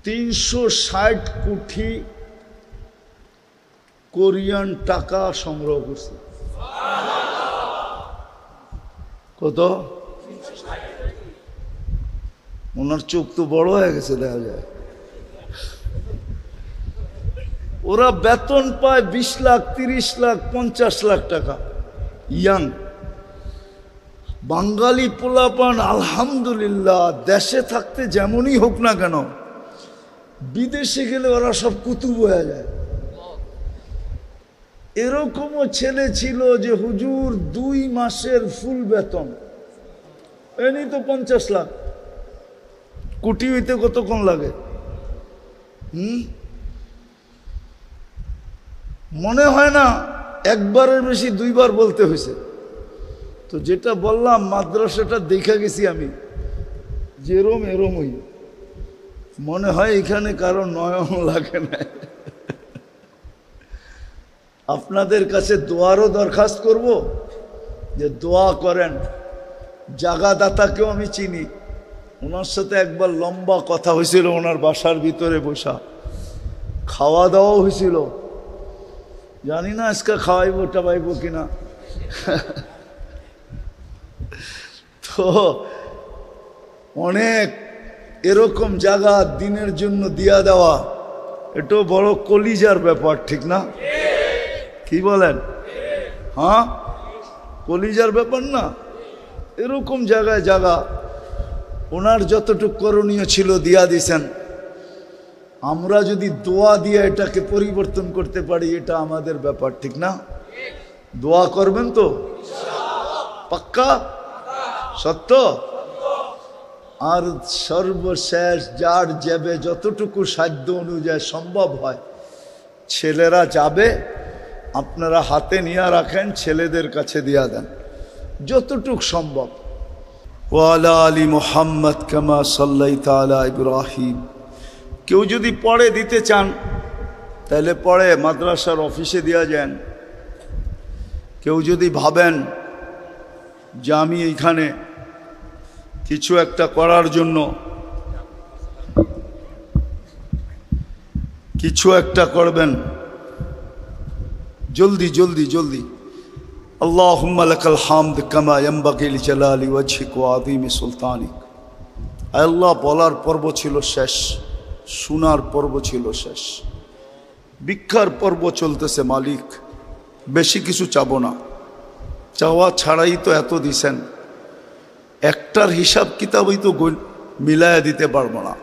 360 কোটি কোরিয়ান টাকা সংগ্রহ করছি। কত? ওনার চোখ তো বড় হয়ে গেছে দেখা যায়। ওরা বেতন পায় 20 লাখ, 30 লাখ, 50 লাখ টাকা। ইয়াং বাঙালি পোলাপান আলহামদুলিল্লাহ, দেশে থাকতে যেমনই হোক না কেন, বিদেশে গেলে ওরা সব কুতুব হয়ে যায়। এরকমও ছেলে ছিল যে হুজুর 2 মাসের ফুল বেতন, এনি তো 50 লাখ। কোটি হইতে কতক্ষণ লাগে? মনে হয় না একবারের বেশি 2 বার বলতে হয়েছে। তো যেটা বললাম, মাদ্রাসাটা দেখা গেছি আমি, যেরম এরমই মনে হয়, এখানে কারো নয়ন লাগে না। আপনাদের কাছে দোয়ারও দরখাস্ত করব যে দোয়া করেন। জাগাদাতাকেও আমি চিনি, ওনার সাথে একবার লম্বা কথা হয়েছিল, ওনার বাসার ভিতরে বসা, খাওয়া দাওয়াও হয়েছিল। জানি না আজকে খাওয়াইবো টাবাইবো কিনা। তো অনেক এরকম জায়গা দিনের জন্য দিয়া দেওয়া, এটাও বড় কলিজার ব্যাপার, ঠিক না? কি বলেন? হ্যাঁ, কলিজার ব্যাপার না? এরকম জায়গায় জায়গা ওনার যতটুকু করণীয় ছিল দিয়া দিছেন। আমরা যদি দোয়া দিয়ে এটাকে পরিবর্তন করতে পারি, এটা আমাদের ব্যাপার, ঠিক না? দোয়া করবেন তো? পাক্কা? সত্য? আর সর্বশেষ যার যাবে, যতটুকু সাধ্য অনুযায়ী সম্ভব হয়, ছেলেরা যাবে, আপনারা হাতে নিয়ে রাখেন, ছেলেদের কাছে দিয়া দেন যতটুক সম্ভব। ওয়ালা আলী মুহাম্মদ কামা সাল্লাইতা আলা ইব্রাহিম। কেউ যদি পড়ে দিতে চান তাহলে পড়ে মাদ্রাসার অফিসে দিয়া যান। কেউ যদি ভাবেন যে আমি এইখানে কিছু একটা করার জন্য, কিছু একটা করবেন, জলদি জলদি জলদি। আল্লাহুম্মা লাকাল হামদ কামা ইয়ানবাগি লিজালালি ওয়াজহিক ওয়া আযীমি সুলতানিক। আল্লাহ বলার পর্ব ছিল শেষ, শোনার পর্ব ছিল শেষ, ভিক্ষার পর্ব চলতেছে। মালিক, বেশি কিছু চাবো না, চাওয়া ছাড়াই তো এত দিছেন, একটার হিসাব কিতাবই তো মিলায়া দিতে পারবো না।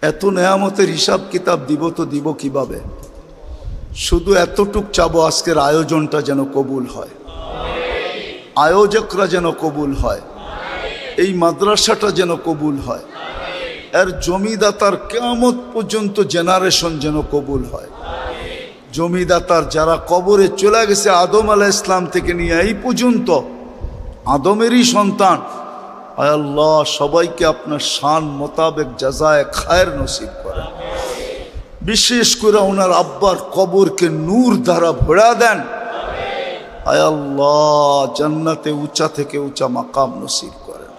এত নেয়ামতের হিসাব কিতাব দিব তো দিব কিভাবে? শুধু এতটুক চাবো, আজকের আয়োজনটা যেন কবুল হয়, আয়োজকরা যেন কবুল হয়, এই মাদ্রাসাটা যেন কবুল হয়, এর জমিদাতার কিয়ামত পর্যন্ত জেনারেশন যেন কবুল হয়। জমিদাতার যারা কবরে চলে গেছে আদম আলাইহিস সালাম থেকে নিয়ে এই পর্যন্ত, আদমেরই সন্তান, আয় আল্লাহ সবাইকে আপনার শান মোতাবেক জাযায়ে খায়ের নসিব করেন। বিশেষ করে ওনার আব্বার কবরকে নূর দ্বারা ভরা দেন। আয় আল্লাহ জান্নাতে উঁচা থেকে উঁচা মাকাম নসিব করেন।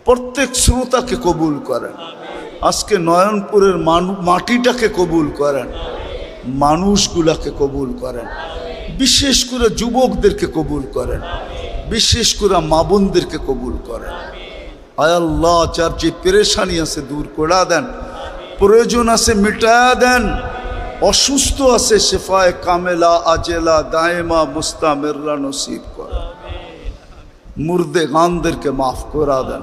প্রত্যেক শ্রোতাকে কবুল করেন। আজকে নয়নপুরের মাটিটাকে কবুল করেন, মানুষগুলাকে কবুল করেন, বিশেষ করে যুবকদেরকে কবুল করেন, বিশেষ করে মা বোনদেরকে কবুল করেন। আয় আল্লাহ যার যে পেরেশানি আছে দূর করে দেন, প্রয়োজন আছে মিটায়া দেন, অসুস্থ আছে শেফায়ে কামেলা আজেলা দায়েমা মুস্তামিররা নসিব করেন, মুর্দে গানদেরকে মাফ করে দেন।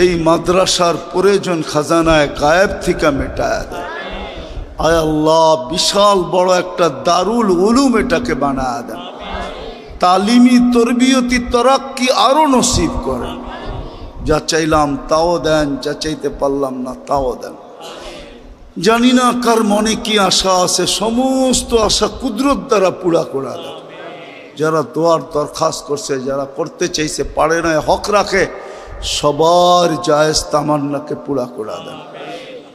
এই মাদ্রাসার প্রয়োজন খাজানায় গায়েব থেকে মিটায়া দেন। আয় আল্লাহ বিশাল বড় একটা দারুল উলুম এটাকে বানায় দেন, তালিমি তরবিয়তি তরাক্কি আরো নসিব করেন। যা চাইলাম তাও দেন, যা চাইতে পারলাম না তাও দেন। জানি না কার মনে কি আশা আছে, সমস্ত আশা কুদরত দ্বারা পুরা করা দেন। যারা দোয়ার দরখাস্ত করছে, যারা করতে চাইছে পারে না, হক রাখে, সবার জায়েজ তামান্নাকে পুরা করা দেন।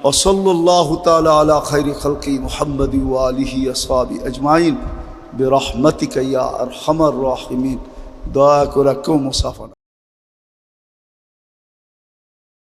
ওয়াসাল্লাল্লাহু তাআলা আলা খাইরি খালকি মুহাম্মাদি ওয়া আলিহি আসহাবি আজমাইন বিরহমাতিকা ইয়া আরহামার রাহিমিন। দয়া করে কেউ মুসাফা